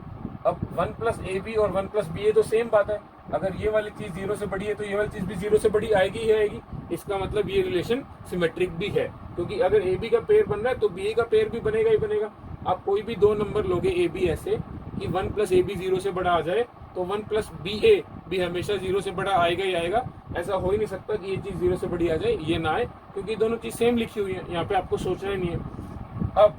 अब 1 + ab और 1 + ba तो सेम बात है, अगर ये वाली चीज 0 से बड़ी है तो ये वाली चीज भी 0 से बड़ी आएगी ही आएगी। इसका मतलब ये रिलेशन सिमेट्रिक भी है, क्योंकि अगर ए बी का पेयर बन रहा है तो बी ए का पेयर भी बनेगा ही बनेगा। आप कोई भी दो नंबर लोगे ए बी ऐसे कि 1 + ab 0 से बड़ा आ जाए, तो 1 + ba भी हमेशा 0 से बड़ा आएगा ही आएगा। ऐसा हो ही नहीं सकता कि ये चीज 0 से बड़ी आ जाए ये ना आए, क्योंकि दोनों चीज सेम लिखी हुई है, यहाँ पे आपको सोचना ही नहीं है।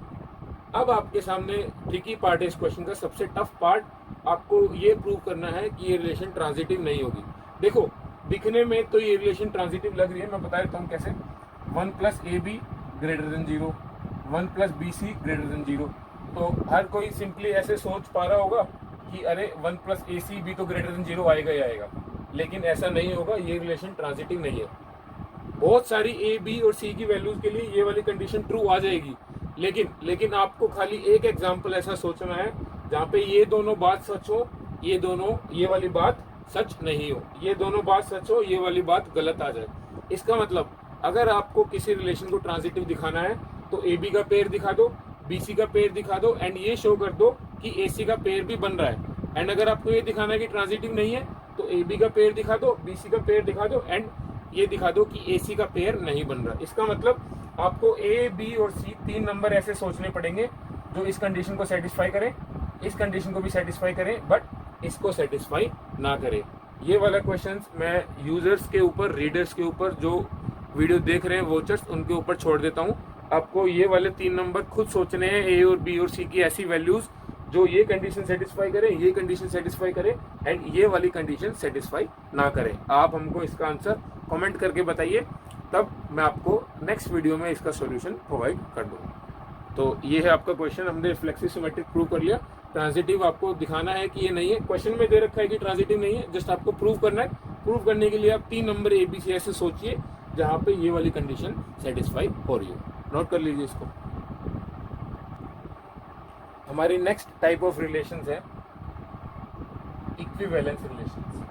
अब आपके सामने ट्रिकी पार्ट है इस क्वेश्चन का, सबसे टफ पार्ट, आपको ये प्रूव करना है कि ये रिलेशन ट्रांजिटिव नहीं होगी। देखो दिखने में तो ये रिलेशन ट्रांजिटिव लग रही है, मैं बता देता हूँ कैसे। 1 + ab greater than 0, 1 + bc greater than 0। तो हर कोई सिंपली ऐसे सोच पा रहा होगा कि अरे 1 + ac भी तो ग्रेटर देन 0 आएगा ही आएगा, लेकिन ऐसा नहीं होगा, ये रिलेशन ट्रांजिटिव नहीं है। बहुत सारी ए बी और सी की वैल्यूज के लिए ये वाली कंडीशन ट्रू आ जाएगी, लेकिन आपको खाली एक एग्जांपल ऐसा सोचना है जहाँ पे ये दोनों बात सच हो, ये वाली बात सच नहीं हो, ये दोनों बात सच हो, ये वाली बात गलत आ जाए। इसका मतलब अगर आपको किसी रिलेशन को ट्रांजिटिव दिखाना है तो ए बी का पेयर दिखा दो, बी सी का पेयर दिखा दो, एंड ये शो कर दो कि ए सी का पेयर भी बन रहा है। एंड अगर आपको ये दिखाना है कि ट्रांजिटिव नहीं है तो ए बी का पेयर दिखा दो, बी सी का पेयर दिखा दो, एंड ये दिखा दो कि ए सी का पेयर नहीं बन रहा। इसका मतलब आपको ए बी और सी 3 नंबर ऐसे सोचने पड़ेंगे जो इस कंडीशन को सेटिस्फाई करें, इस कंडीशन को भी सेटिस्फाई करें, बट इसको सेटिस्फाई ना करें। ये वाला क्वेश्चंस मैं यूजर्स के ऊपर, रीडर्स के ऊपर, जो वीडियो देख रहे हैं वॉचर्स, उनके ऊपर छोड़ देता हूँ। आपको ये वाले 3 नंबर खुद सोचने हैं, ए और बी और सी की ऐसी वैल्यूज जो ये कंडीशन सेटिस्फाई करें, ये कंडीशन सेटिस्फाई करें, एंड ये वाली कंडीशन सेटिस्फाई ना करें। आप हमको इसका आंसर कमेंट करके बताइए, तब मैं आपको नेक्स्ट वीडियो में इसका सॉल्यूशन प्रोवाइड कर दूंगा। तो ये है आपका क्वेश्चन, हमने रिफ्लेक्सिव सिमेट्रिक प्रूव कर लिया। ट्रांजिटिव आपको दिखाना है कि ये नहीं है, क्वेश्चन में दे रखा है कि ट्रांजिटिव नहीं है, जस्ट आपको प्रूव करना है। प्रूव करने के लिए आप 3 नंबर ए बी सी ऐसे सोचिए जहाँ पे ये वाली कंडीशन सेटिस्फाई हो रही हो। नोट कर लीजिए इसको। हमारी नेक्स्ट टाइप ऑफ रिलेशंस है equivalence relations.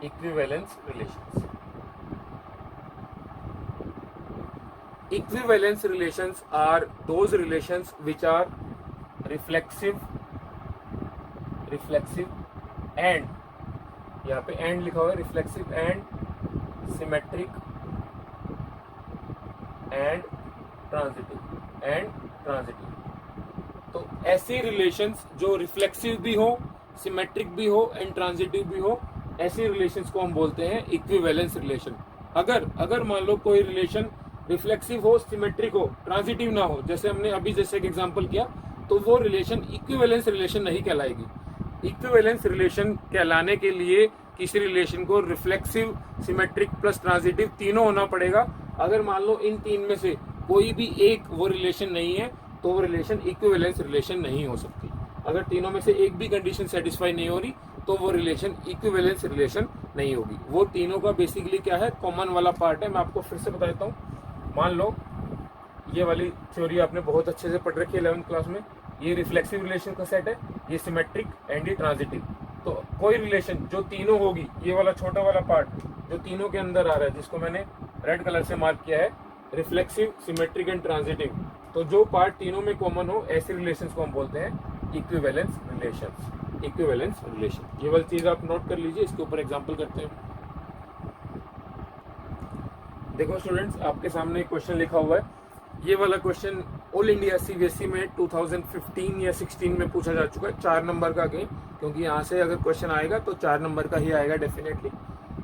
Equivalence relations Equivalence relations are those relations which are reflexive and, यहाँ पे and लिखा हुआ है, reflexive and symmetric and transitive। तो ऐसी relations जो reflexive भी हो, symmetric भी हो and transitive भी हो, ऐसी relations को हम बोलते हैं equivalence relation। अगर मान लो कोई relation रिफ्लेक्सिव हो, सिमेट्रिक हो, ट्रांजिटिव ना हो, जैसे हमने अभी जैसे एक एग्जांपल किया, तो वो रिलेशन इक्विवेलेंस रिलेशन नहीं कहलाएगी। इक्विवेलेंस रिलेशन कहलाने के लिए किसी रिलेशन को रिफ्लेक्सिव, सिमेट्रिक प्लस ट्रांजिटिव तीनों होना पड़ेगा। अगर मान लो इन 3 में से कोई भी एक वो रिलेशन नहीं है तो वो रिलेशन इक्विवेलेंस रिलेशन नहीं हो सकती। अगर तीनों में से एक भी कंडीशन सेटिस्फाई नहीं हो रही तो वो रिलेशन इक्विवेलेंस रिलेशन नहीं होगी। वो तीनों का बेसिकली क्या है, कॉमन वाला पार्ट है। मैं आपको फिर से बता देता हूँ। मान लो ये वाली थ्योरी आपने बहुत अच्छे से पढ़ रखी है 11th क्लास में। ये रिफ्लेक्सिव रिलेशन का सेट है, ये सिमेट्रिक एंड ये ट्रांजिटिव। तो कोई रिलेशन जो तीनों होगी, ये वाला छोटा वाला पार्ट जो तीनों के अंदर आ रहा है, जिसको मैंने रेड कलर से मार्क किया है, रिफ्लेक्सिव, सिमेट्रिक एंड ट्रांजिटिव, तो जो पार्ट तीनों में कॉमन हो, ऐसे रिलेशंस को हम बोलते हैं इक्विवेलेंस रिलेशंस। इक्विवेलेंस रिलेशन, ये वाली चीज आप नोट कर लीजिए। इसके ऊपर एग्जांपल करते हैं। देखो स्टूडेंट्स, आपके सामने एक क्वेश्चन लिखा हुआ है। ये वाला क्वेश्चन ऑल इंडिया सीबीएसई में 2015 या 16 में पूछा जा चुका है, 4 नंबर का गेम, क्योंकि यहाँ से अगर क्वेश्चन आएगा तो 4 नंबर का ही आएगा डेफिनेटली।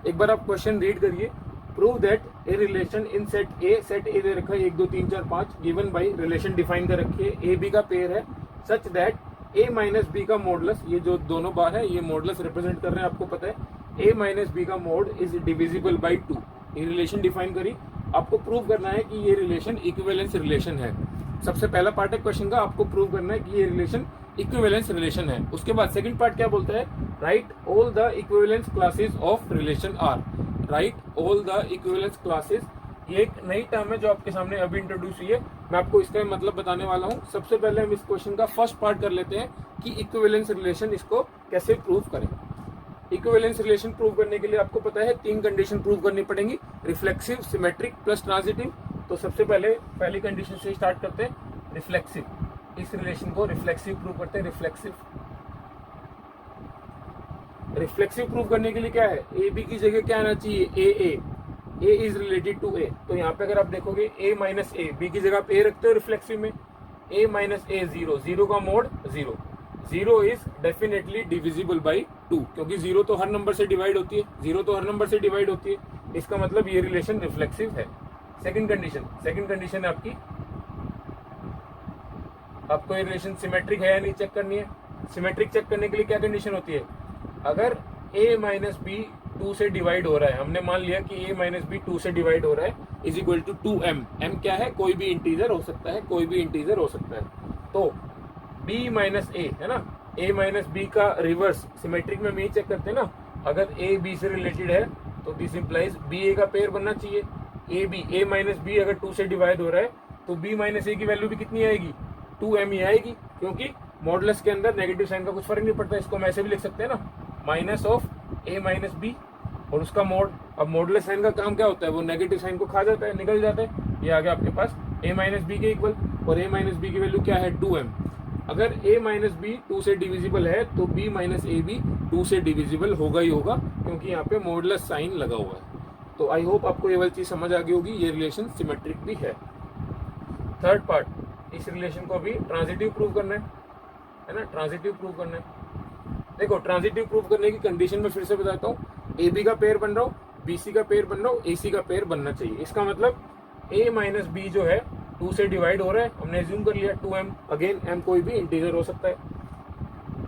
एक बार आप क्वेश्चन रीड करिए। Prove that a relation in set A दे रखा है 1 2 3 4 5 गिवन बाई रिलेशन डिफाइन कर रखी है, ए बी का पेयर है, such that A minus B का मॉडुलस, ये जो दोनों बार है ये मॉडुलस रिप्रेजेंट कर रहे हैं, आपको पता है, ए माइनस बी का मोड इज डिविजिबल बाई 2। ये रिलेशन डिफाइन करी, आपको प्रूव करना है कि ये रिलेशन इक्विवेलेंस रिलेशन है। सबसे पहला पार्ट है क्वेश्चन का, आपको प्रूव करना है कि ये रिलेशन इक्विवेलेंस रिलेशन है। उसके बाद सेकंड पार्ट क्या बोलता है, write all the equivalence classes of relation R. Write all the equivalence classes, ये एक नई टर्म है जो आपके सामने अभी इंट्रोड्यूस हुई है, मैं आपको इसका मतलब बताने वाला हूँ। सबसे पहले हम इस क्वेश्चन का फर्स्ट पार्ट कर लेते हैं कि इक्विवेलेंस रिलेशन इसको कैसे प्रूव करें। इक्विवेलेंस रिलेशन प्रूव करने के लिए आपको पता है 3 कंडीशन प्रूव करनी पड़ेंगी, रिफ्लेक्सिव, सिमेट्रिक प्लस ट्रांजिटिव। तो सबसे पहले पहली कंडीशन से स्टार्ट करते हैं, रिफ्लेक्सिव। इस रिलेशन को रिफ्लेक्सिव प्रूव करते हैं। रिफ्लेक्सिव प्रूव करने के लिए क्या है, ए बी की जगह क्या आना चाहिए, ए इज रिलेटेड टू ए। तो यहाँ पे अगर आप देखोगे ए माइनस ए, बी की जगह आप ए रखते हो रिफ्लेक्सिव में, ए माइनस ए 0, 0 का mode 0, 0 is definitely divisible by 2, क्योंकि 0 तो हर नंबर से डिवाइड होती है, 0 तो हर नंबर से डिवाइड होती है, इसका मतलब ये रिलेशन रिफ्लेक्सिव है। सेकंड कंडीशन है आपको ये रिलेशन सिमेट्रिक है या नहीं चेक करनी है। सिमेट्रिक चेक करने के लिए क्या कंडीशन होती है, अगर a माइनस बी 2 से डिवाइड हो रहा है, हमने मान लिया कि a माइनस बी 2 से डिवाइड हो रहा है, is equal to 2m। m क्या है, कोई भी इंटीजर हो सकता है, तो b माइनस a है ना, a माइनस बी का रिवर्स सिमेट्रिक में हम यही चेक करते हैं ना, अगर a b से रिलेटेड है तो दिस इंप्लाइज b a का पेयर बनना चाहिए। a माइनस बी अगर 2 से डिवाइड हो रहा है तो b माइनस a की वैल्यू भी कितनी आएगी, 2m ही आएगी, क्योंकि मॉडुलस के अंदर नेगेटिव साइन का कुछ फर्क नहीं पड़ता। इसको हम ऐसे भी लिख सकते हैं ना, minus of a minus B और उसका मोड। अब मॉडुलस साइन का काम क्या होता है, वो नेगेटिव साइन को खा जाता है, निकल जाता है। ये आ गया आपके पास a माइनस बी के इक्वल, और a माइनस बी की वैल्यू क्या है, 2m। अगर a माइनस बी 2 से डिविजिबल है तो b माइनस ए भी 2 से डिविजिबल होगा ही होगा, क्योंकि यहाँ पे मॉडुलस साइन लगा हुआ है। तो आई होप आपको ये वाली चीज समझ आ गई होगी, ये रिलेशन सिमेट्रिक भी है। थर्ड पार्ट, इस रिलेशन को भी ट्रांजिटिव प्रूव करना है ना, ट्रांजिटिव प्रूव करना है। देखो ट्रांजिटिव प्रूव करने की कंडीशन में फिर से बताता हूँ, ए बी का पेयर बन रहा हूँ, बी सी का पेयर बन रहा हूँ, ए सी का पेयर बनना चाहिए। इसका मतलब ए माइनस बी जो है 2 से डिवाइड हो रहा है, हमने एज्यूम कर लिया 2m, अगेन m कोई भी इंटीजर हो सकता है।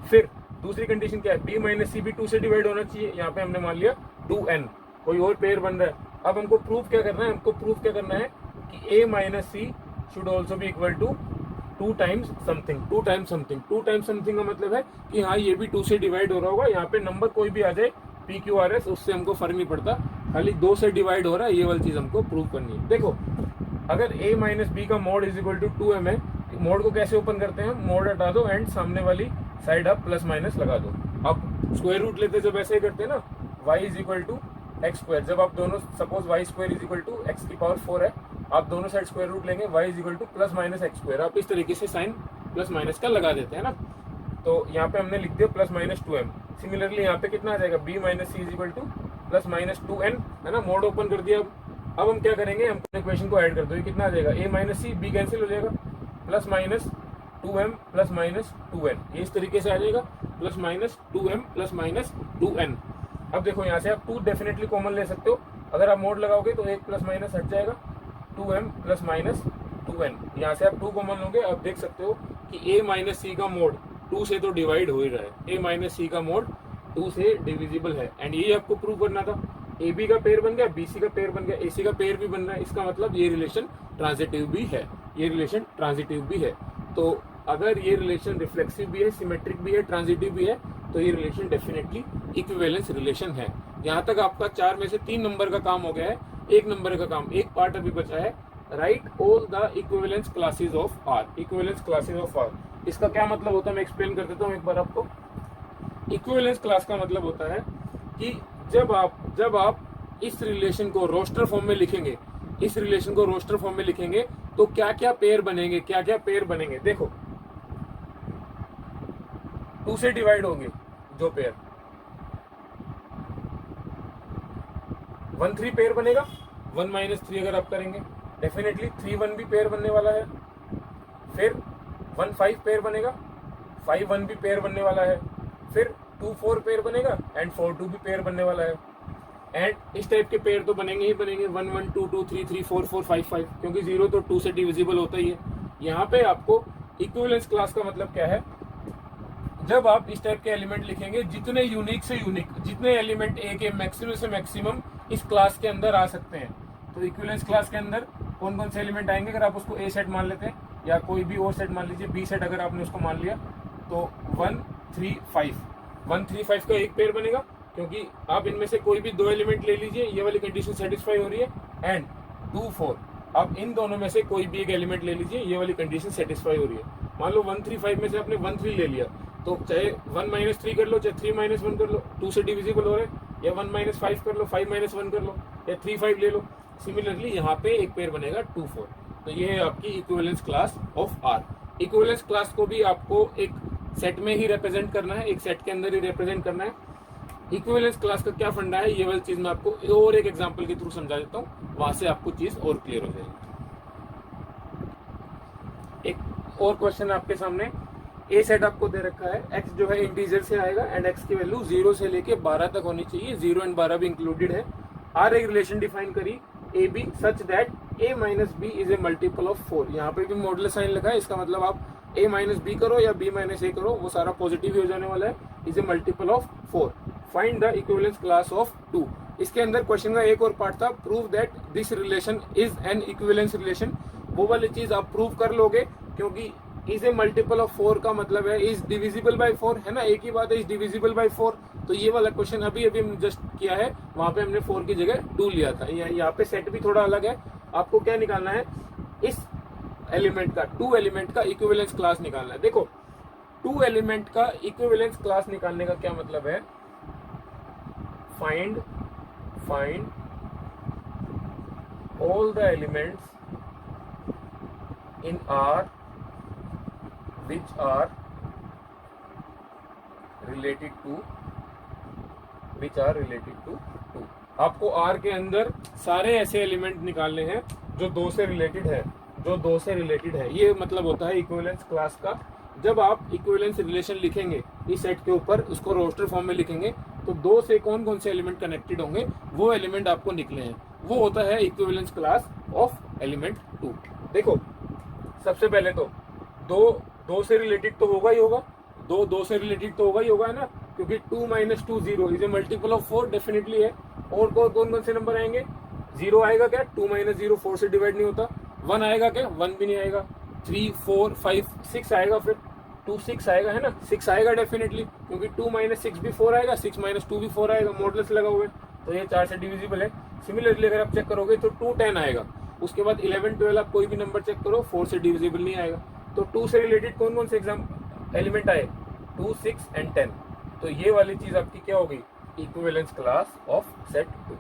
फिर दूसरी कंडीशन क्या है, बी माइनस सी भी 2 से डिवाइड होना चाहिए, यहाँ पे हमने मान लिया 2n, कोई और पेयर बन रहा है। अब हमको प्रूव क्या करना है, कि a minus C should also भी इक्वल टू 2 टाइम्स समथिंग का मतलब है कि हाँ ये भी 2 से डिवाइड हो रहा होगा। यहाँ पे नंबर कोई भी आ जाए पी क्यू आर एस, उससे हमको फर्क नहीं पड़ता, खाली 2 से डिवाइड हो रहा है, ये वाली चीज हमको प्रूव करनी है। देखो अगर a माइनस बी का mod is equal to 2m है, मोड को कैसे ओपन करते हैं, मोड हटा दो एंड सामने वाली साइड आप प्लस माइनस लगा दो। अब स्क्वायर रूट लेते जब ऐसे ही करते हैं ना, y is equal to X square, जब आप दोनों suppose Y square is equal to X की पावर 4 है, आप दोनों साइड स्क्वायर रूट लेंगे, y is equal to plus minus X square, आप इस तरीके से साइन प्लस माइनस का लगा देते हैं ना। तो यहाँ पे हमने लिख दिया प्लस माइनस 2m। सिमिलरली यहाँ पे कितना आ जाएगा, b minus C is equal to plus minus 2n, है ना, मोड ओपन कर दिया। अब हम क्या करेंगे, हम इक्वेशन को ऐड कर दो, ये कितना आ जाएगा, a minus C, b cancel हो जाएगा, plus minus 2m plus minus 2n, ये इस तरीके से आ जाएगा, plus minus 2m plus minus 2n। अब देखो यहाँ से आप 2 डेफिनेटली कॉमन ले सकते हो, अगर आप मोड लगाओगे तो एक प्लस माइनस हट जाएगा, 2m प्लस माइनस 2n, यहाँ से आप 2 कॉमन लोगे। अब देख सकते हो कि a माइनस सी का मोड 2 से तो डिवाइड हो ही रहा है, a माइनस सी का मोड 2 से डिविजिबल है, एंड यही आपको प्रूव करना था। ए बी का पेयर बन गया, बी सी का पेयर बन गया, ए सी का पेयर भी बन रहा है, इसका मतलब ये रिलेशन ट्रांजिटिव भी है, तो अगर ये रिलेशन रिफ्लेक्सिव भी है, सिमेट्रिक भी है, ट्रांजिटिव भी है, तो ये रिलेशन डेफिनेटली इक्विवेलेंस रिलेशन है। यहाँ तक आपका 4 में से 3 नंबर का काम हो गया है, 1 नंबर का काम, एक पार्ट अभी बचा है, write all the equivalence classes of R. इसका क्या मतलब होता है, मैं एक्सप्लेन कर देता हूँ एक बार आपको। इक्विवेलेंस क्लास का मतलब होता है कि जब आप इस रिलेशन को रोस्टर फॉर्म में लिखेंगे, तो क्या क्या पेयर बनेंगे, देखो 2 से डिवाइड होंगे जो पेयर, 1 3 पेयर बनेगा, 1 माइनस 3 अगर आप करेंगे, डेफिनेटली 3 1 भी पेयर बनने वाला है, फिर 1 5 पेयर बनेगा, 5 1 भी पेयर बनने वाला है, फिर 2 4 पेयर बनेगा, एंड 4 2 भी पेयर बनने वाला है। एंड इस टाइप के पेयर तो बनेंगे ही बनेंगे, 1 1 2 2 3 3 4 4 5 5, क्योंकि 0 तो 2 से डिविजिबल होता ही है। यहाँ पे आपको इक्विवेलेंस क्लास का मतलब क्या है, जब आप इस टाइप के एलिमेंट लिखेंगे, जितने यूनिक से यूनिक, जितने एलिमेंट ए के मैक्सिमम से मैक्सिमम इस क्लास के अंदर आ सकते हैं, तो इक्विवेलेंस क्लास के अंदर कौन कौन से एलिमेंट आएंगे, अगर आप उसको ए सेट मान लेते हैं, या कोई भी और सेट मान लीजिए, बी सेट अगर आपने उसको मान लिया तो 1 3 5 1 3 5 का एक पेयर बनेगा, क्योंकि आप इनमें से कोई भी दो एलिमेंट ले लीजिए, ये वाली कंडीशन सेटिस्फाई हो रही है, एंड 2 4 आप इन दोनों में से कोई भी एक एलिमेंट ले लीजिए, ये वाली कंडीशन सेटिस्फाई हो रही है। मान लो 1 3 5 में से आपने 1 3 ले लिया, तो चाहे 1 - 3 कर लो, चाहे 3 - 1 कर लो, 2 से डिविजिबल हो रहा है, या 1 - 5 कर लो, 5 - 1 कर लो, या 3 5 ले लो। सिमिलरली यहाँ पे एक पेयर बनेगा 2 4। तो ये है आपकी equivalence class of R. Equivalence class को भी आपको एक सेट में ही रिप्रेजेंट करना है, एक सेट के अंदर ही रिप्रेजेंट करना है। इक्विवेलेंस क्लास का क्या फंडा है, ये वाली चीज मैं आपको और एक एग्जांपल के थ्रू समझा देता हूँ, वहां से आपको चीज और क्लियर हो जाएगी। एक और क्वेश्चन आपके सामने, ए सेट आपको दे रखा है, एक्स जो है इंटीजर से आएगा एंड एक्स की वैल्यू 0 से लेके 12 तक होनी चाहिए, 0 एंड 12 भी इंक्लूडेड है। आर एक रिलेशन डिफाइन करी A B such that a - b is a multiple of 4। यहाँ पे भी मॉडुलर साइन लगा है, इसका मतलब आप a - b करो या b - a करो, वो सारा पॉजिटिव ही हो जाने वाला है। Is a multiple of 4। Find the equivalence class of 2। इसके अंदर क्वेश्चन का एक और पार्ट था, prove that this relation is an equivalence relation. वो वाली चीज आप प्रूव कर लोगे, क्योंकि इज ए मल्टीपल ऑफ 4 का मतलब है इज डिविजिबल बाय 4, है ना, एक ही बात है, इज डिविजिबल बाय 4। तो ये वाला क्वेश्चन अभी हम जस्ट किया है, वहां पे हमने 4 की जगह 2 लिया था। यहाँ पे सेट भी थोड़ा अलग है। आपको क्या निकालना है, इस एलिमेंट का, 2 एलिमेंट का इक्विवेलेंस क्लास निकालना है। देखो 2 एलिमेंट का इक्विवेलेंस क्लास निकालने का क्या मतलब है, find all the elements in R which are related to 2। आपको R के अंदर सारे ऐसे एलिमेंट निकालने हैं जो 2 से रिलेटेड है, ये मतलब होता है इक्विवेलेंस क्लास का। जब आप इक्विवेलेंस रिलेशन लिखेंगे इस सेट के ऊपर, उसको रोस्टर फॉर्म में लिखेंगे, तो 2 से कौन कौन से एलिमेंट कनेक्टेड होंगे वो एलिमेंट आपको निकले हैं, वो होता है इक्विवेलेंस क्लास ऑफ एलिमेंट 2। देखो सबसे पहले तो दो से रिलेटेड तो होगा ही होगा, दो से रिलेटेड तो होगा ही होगा, है ना, क्योंकि 2 - 2 0 is a multiple of 4 definitely है। और कौन कौन से नंबर आएंगे, 0 आएगा क्या, 2 - 0 4 से डिवाइड नहीं होता। 1 आएगा क्या, 1 भी नहीं आएगा। 3 4 5 6 आएगा, फिर 2 6 आएगा, है ना, 6 आएगा डेफिनेटली, क्योंकि 2 - 6 भी 4 आएगा, 6 - 2 भी 4 आएगा, मॉडुलस लगा हुआ है, तो ये 4 से डिविजिबल है। सिमिलरली अगर आप चेक करोगे तो 2 10 आएगा। उसके बाद 11 12 आप कोई भी नंबर चेक करो, 4 से डिविजिबल नहीं आएगा। तो 2 से रिलेटेड कौन कौन से एलिमेंट आए, 2 6 एंड 10। तो ये वाली चीज आपकी क्या हो गई, इक्विवेलेंस क्लास ऑफ सेट 2।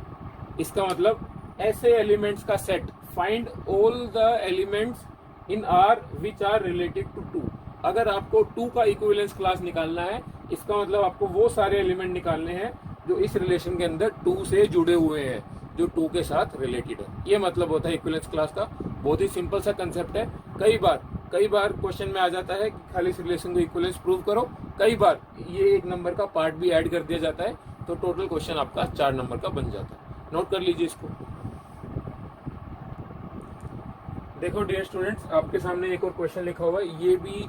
इसका मतलब ऐसे एलिमेंट्स का सेट, find all the elements in R which are related to 2। अगर आपको 2 का इक्विवेलेंस क्लास निकालना है, इसका मतलब आपको वो सारे एलिमेंट निकालने हैं जो इस रिलेशन के अंदर 2 से जुड़े हुए हैं, जो 2 के साथ रिलेटेड है। ये मतलब होता है इक्विवेलेंस क्लास का। बहुत ही सिंपल सा कंसेप्ट है। कई बार क्वेश्चन में आ जाता है कि खाली इस रिलेशन को इक्विवेलेंस प्रूव करो, कई बार ये एक नंबर का पार्ट भी ऐड कर दिया जाता है, तो टोटल क्वेश्चन आपका 4 नंबर का बन जाता है। नोट कर लीजिए इसको। देखो डियर स्टूडेंट्स, आपके सामने एक और क्वेश्चन लिखा हुआ है, ये भी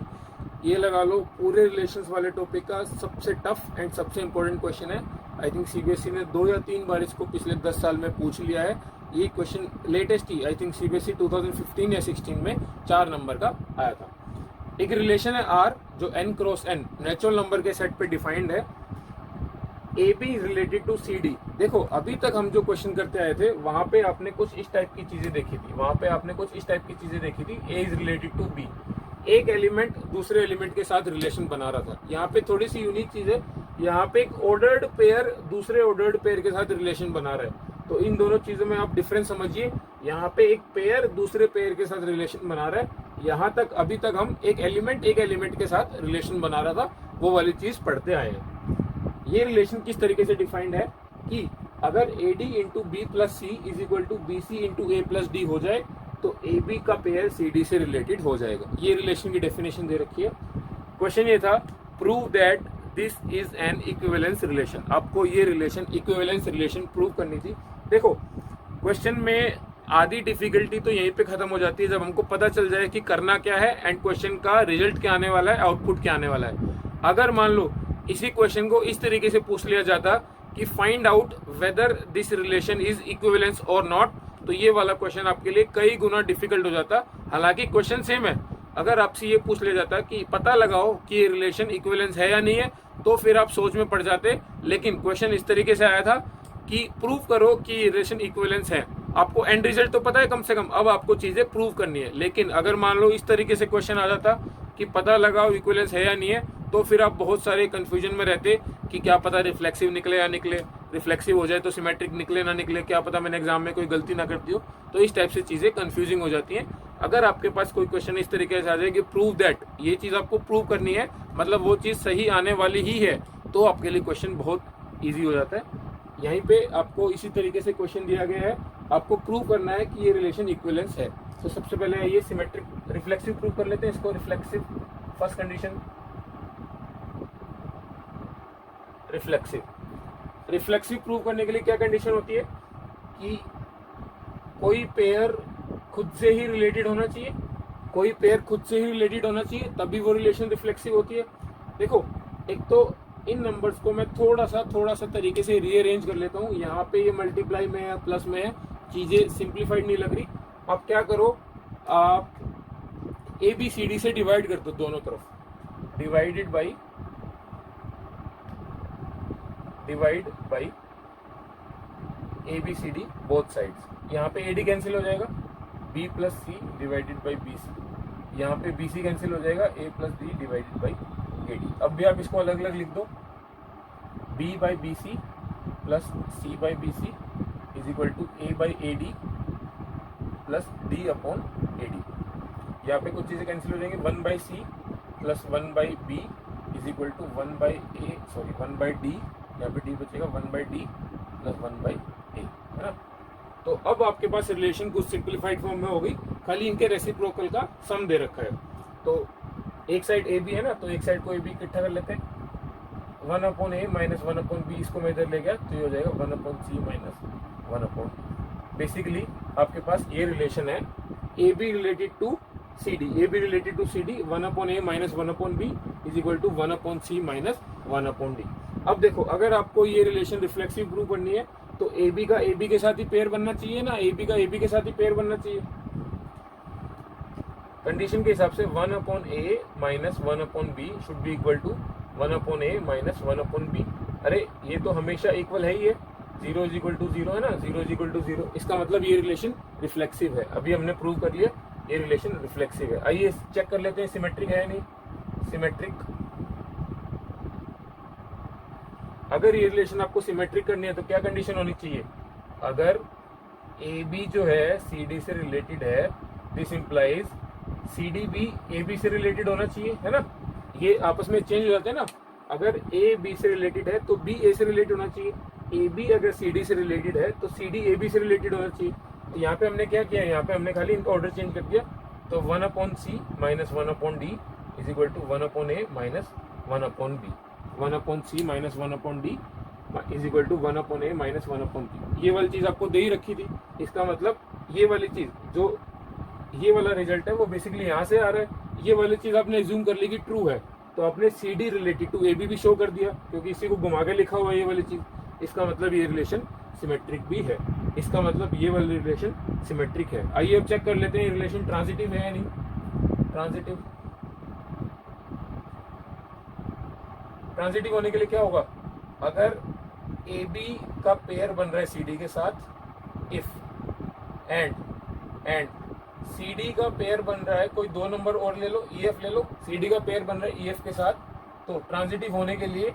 ये लगा लो पूरे रिलेशंस वाले टॉपिक का सबसे टफ एंड सबसे इंपॉर्टेंट क्वेश्चन है। आई थिंक सीबीएसई ने 2 या 3 बार इसको पिछले 10 साल में पूछ लिया है। ये question latest he I think CBSE 2015 या 16 में 4 नंबर का आया था। एक रिलेशन है R जो n cross n natural number के सेट पे डिफाइंड है। A B is related to C D. देखो अभी तक हम जो क्वेश्चन करते आए थे वहां पे आपने कुछ इस टाइप की चीजें देखी थी, ए इज रिलेटेड टू बी। एक एलिमेंट दूसरे एलिमेंट के साथ रिलेशन बना रहा था। यहाँ पे थोड़ी सी यूनिक चीज है, यहाँ पे एक ऑर्डर्ड पेयर दूसरे ऑर्डर्ड पेयर के साथ रिलेशन बना रहा है। तो इन दोनों चीजों में आप डिफरेंस समझिए। यहाँ पे एक पेयर दूसरे पेयर के साथ रिलेशन बना रहा है, यहाँ तक अभी तक हम एक एलिमेंट के साथ रिलेशन बना रहा था, वो वाली चीज पढ़ते आए हैं। ये रिलेशन किस तरीके से डिफाइंड है कि अगर AD into B plus C is equal to BC into A plus D हो जाए तो AB का पेयर CD से रिलेटेड हो जाएगा। ये रिलेशन की डेफिनेशन दे रखी है। क्वेश्चन ये था, prove that this is an equivalence relation. आपको ये रिलेशन इक्विवेलेंस रिलेशन प्रूव करनी थी। देखो क्वेश्चन में आधी डिफिकल्टी तो यहीं पे खत्म हो जाती है जब हमको पता चल जाए कि करना क्या है एंड क्वेश्चन का रिजल्ट क्या आने वाला है, आउटपुट क्या आने वाला है। अगर मान लो इसी क्वेश्चन को इस तरीके से पूछ लिया जाता कि find out whether this relation is equivalence और नॉट, तो ये वाला क्वेश्चन आपके लिए कई गुना डिफिकल्ट हो जाता। हालांकि क्वेश्चन सेम है अगर आपसे ये पूछ लिया जाता कि पता लगाओ कि ये रिलेशन इक्विवेलेंस है या नहीं है, तो फिर आप सोच में पड़ जाते। लेकिन क्वेश्चन इस तरीके से आया था कि प्रूव करो कि ये रिलेशन इक्विवेलेंस है। आपको एंड रिजल्ट तो पता है कम से कम, अब आपको चीजें प्रूव करनी है। लेकिन अगर मान लो इस तरीके से क्वेश्चन आ जाता कि पता लगाओ इक्विवेलेंस है या नहीं है, तो फिर आप बहुत सारे कंफ्यूजन में रहते कि क्या पता रिफ्लेक्सिव निकले या निकले, रिफ्लेक्सिव हो जाए तो सिमेट्रिक निकले ना निकले, क्या पता मैंने एग्जाम में कोई गलती ना करती हो। तो इस टाइप से चीजें कंफ्यूजिंग हो जाती हैं। अगर आपके पास कोई क्वेश्चन इस तरीके से आ जाए कि प्रूव दैट, ये चीज आपको प्रूव करनी है, मतलब वो चीज सही आने वाली ही है, तो आपके लिए क्वेश्चन बहुत ईजी हो जाता है। यहीं पे आपको इसी तरीके से क्वेश्चन दिया गया है, आपको प्रूव करना है कि ये रिलेशन इक्विवेलेंस है। तो सबसे पहले ये सिमेट्रिक रिफ्लेक्सिव प्रूव कर लेते हैं इसको। Reflexive first condition, reflexive prove करने के लिए क्या कंडीशन होती है कि कोई पेयर खुद से ही रिलेटेड होना चाहिए, कोई पेयर खुद से ही रिलेटेड होना चाहिए, तभी वो रिलेशन रिफ्लेक्सिव होती है। देखो, एक तो इन नंबर्स को मैं थोड़ा सा तरीके से रीअरेंज कर लेता हूँ। यहाँ पे ये मल्टीप्लाई में है, प्लस में है, चीजें सिंप्लीफाइड नहीं लग रही। आप क्या करो, आप ABCD से डिवाइड कर दो दोनों तरफ, divide by ABCD both sides. यहाँ पे AD कैंसिल हो जाएगा, B plus C divided by BC। यहाँ पे BC कैंसिल हो जाएगा, A plus D divided by AD। अब भी आप इसको अलग अलग लिख दो, B by BC plus C by BC is equal to A by AD plus D upon AD। यहाँ पे कुछ चीजें कैंसिल हो जाएंगे, 1 by C plus 1 by B is equal to 1 by D, यहाँ पे D बचेगा 1 by D plus 1 by A, है ना। तो अब आपके पास रिलेशन कुछ सिंप्लीफाइड फॉर्म में हो गई, खाली इनके रेसिप्रोकल का सम दे रखा है। तो एक साइड AB है ना, तो एक साइड को AB इकट्ठा कर लेते हैं, 1 upon A minus 1 upon B, इसको मैं इधर ले गया तो ये हो जाएगा 1 upon C minus 1 upon. Basically आपके पास ये रिलेशन है AB related to CD, AB related to CD, 1 upon A minus 1 upon B is equal to 1 upon C minus 1 upon D। अब देखो, अगर आपको ये रिलेशन रिफ्लेक्सिव प्रूव करनी है तो AB का AB के साथ ही पेयर बनना चाहिए ना, AB का AB के साथ ही पेयर बनना चाहिए। कंडीशन के हिसाब से 1 upon A minus 1 upon B should be equal to 1 upon A minus 1 upon B। अरे ये तो हमेशा इक्वल है ही है, 0 इज इक्वल टू 0 है ना, 0 इज इक्वल टू 0, इसका मतलब ये रिलेशन रिफ्लेक्सिव है। अभी हमने प्रूव कर लिया ये रिलेशन रिफ्लेक्सिव है। आइए चेक कर लेते हैं सिमेट्रिक है या नहीं। सिमेट्रिक, अगर ये रिलेशन आपको सिमेट्रिक करनी है तो क्या कंडीशन होनी चाहिए, अगर AB जो है CD से रिलेटेड है, दिस इंप्लाइज CD भी AB से रिलेटेड होना चाहिए, है ना। ये आपस में चेंज हो जाते हैं ना, अगर A B से रिलेटेड है तो B A से रिलेटेड होना चाहिए, AB अगर CD से रिलेटेड है तो CD AB से रिलेटेड होना चाहिए। तो यहाँ पे हमने क्या किया, यहाँ पे हमने खाली इनका ऑर्डर चेंज कर दिया। तो 1 upon C minus 1 upon D is equal to 1 upon A minus 1 upon B, 1 upon C minus 1 upon D is equal to 1 upon A minus 1 upon B। ये वाली चीज आपको दे ही रखी थी, इसका मतलब ये वाली चीज जो ये वाला रिजल्ट है वो बेसिकली यहाँ से आ रहा है। ये वाली चीज आपने एज्यूम कर ली कि ट्रू है, तो आपने CD रिलेटेड टू AB भी शो कर दिया, क्योंकि इसी को घुमा के लिखा हुआ है ये वाली चीज। इसका मतलब ये रिलेशन सिमेट्रिक भी है, इसका मतलब ये वाली रिलेशन सिमेट्रिक है। आइए अब चेक कर लेते हैं रिलेशन ट्रांजिटिव है या नहीं। ट्रांजिटिव होने के लिए क्या होगा, अगर AB का पेयर बन रहा है CD के साथ, इफ एंड CD का पेयर बन रहा है, कोई दो नंबर और ले लो, EF ले लो, CD का पेयर बन रहा है EF के साथ, तो ट्रांजिटिव होने के लिए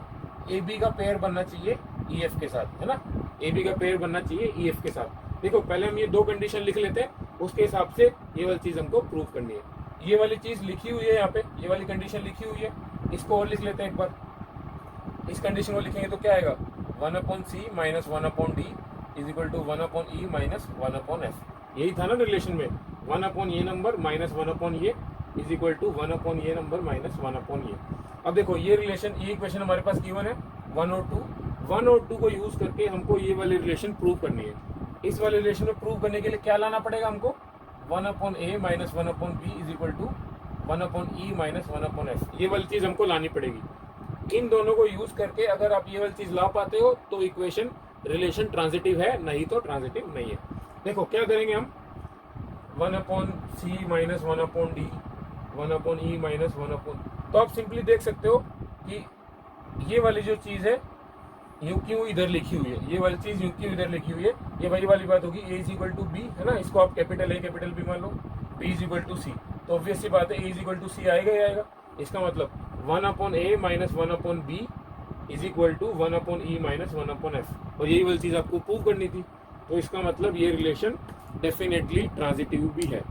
AB का पेयर बनना चाहिए EF के साथ, है ना। AB का पेयर बनना चाहिए EF के साथ। देखो, पहले हम ये दो कंडीशन लिख लेते हैं, उसके हिसाब से ये वाली चीज हमको प्रूव करनी है। ये वाली चीज लिखी हुई है यहाँ पे, ये वाली कंडीशन लिखी हुई है, इसको और लिख लेते हैं एक बार। इस कंडीशन को लिखेंगे तो क्या आएगा, 1 upon C minus 1 upon D is equal to 1 upon E minus 1 upon F। यही था ना रिलेशन में, 1 अपॉन ये नंबर माइनस 1 अपॉन ये इज इक्वल टू 1 अपॉन ये नंबर माइनस 1 अपॉन ये। अब देखो, ये रिलेशन, ये इक्वेशन हमारे पास गिवन है 1 और 2 को यूज करके हमको ये वाली रिलेशन प्रूव करनी है। इस वाले रिलेशन में प्रूव करने के लिए क्या लाना पड़ेगा हमको, 1 upon A minus 1 upon B is equal to 1 upon E minus 1 upon F। ये वाली चीज हमको लानी पड़ेगी। इन दोनों को यूज करके अगर आप ये वाली चीज ला पाते हो तो इक्वेशन रिलेशन ट्रांजिटिव है, नहीं तो ट्रांजिटिव नहीं है। देखो क्या करेंगे हम, 1 upon C minus 1 upon D, 1/e minus 1/, तो आप सिंपली देख सकते हो कि ये वाली जो चीज है यूं क्यों इधर लिखी हुई है, ये वाली चीज यूं क्यों इधर लिखी हुई है, ये वही वाली बात होगी, a is equal to B है ना, इसको आप कैपिटल A कैपिटल B मान लो, b is equal to C, तो ऑब्वियस सी बात है a is equal to C आएगा ही आएगा। इसका मतलब 1/a minus 1/b is equal to 1/e minus 1/f, और यही वाली चीज आपको प्रूव करनी थी। तो इसका मतलब ये रिलेशन डेफिनेटली ट्रांजिटिव भी है।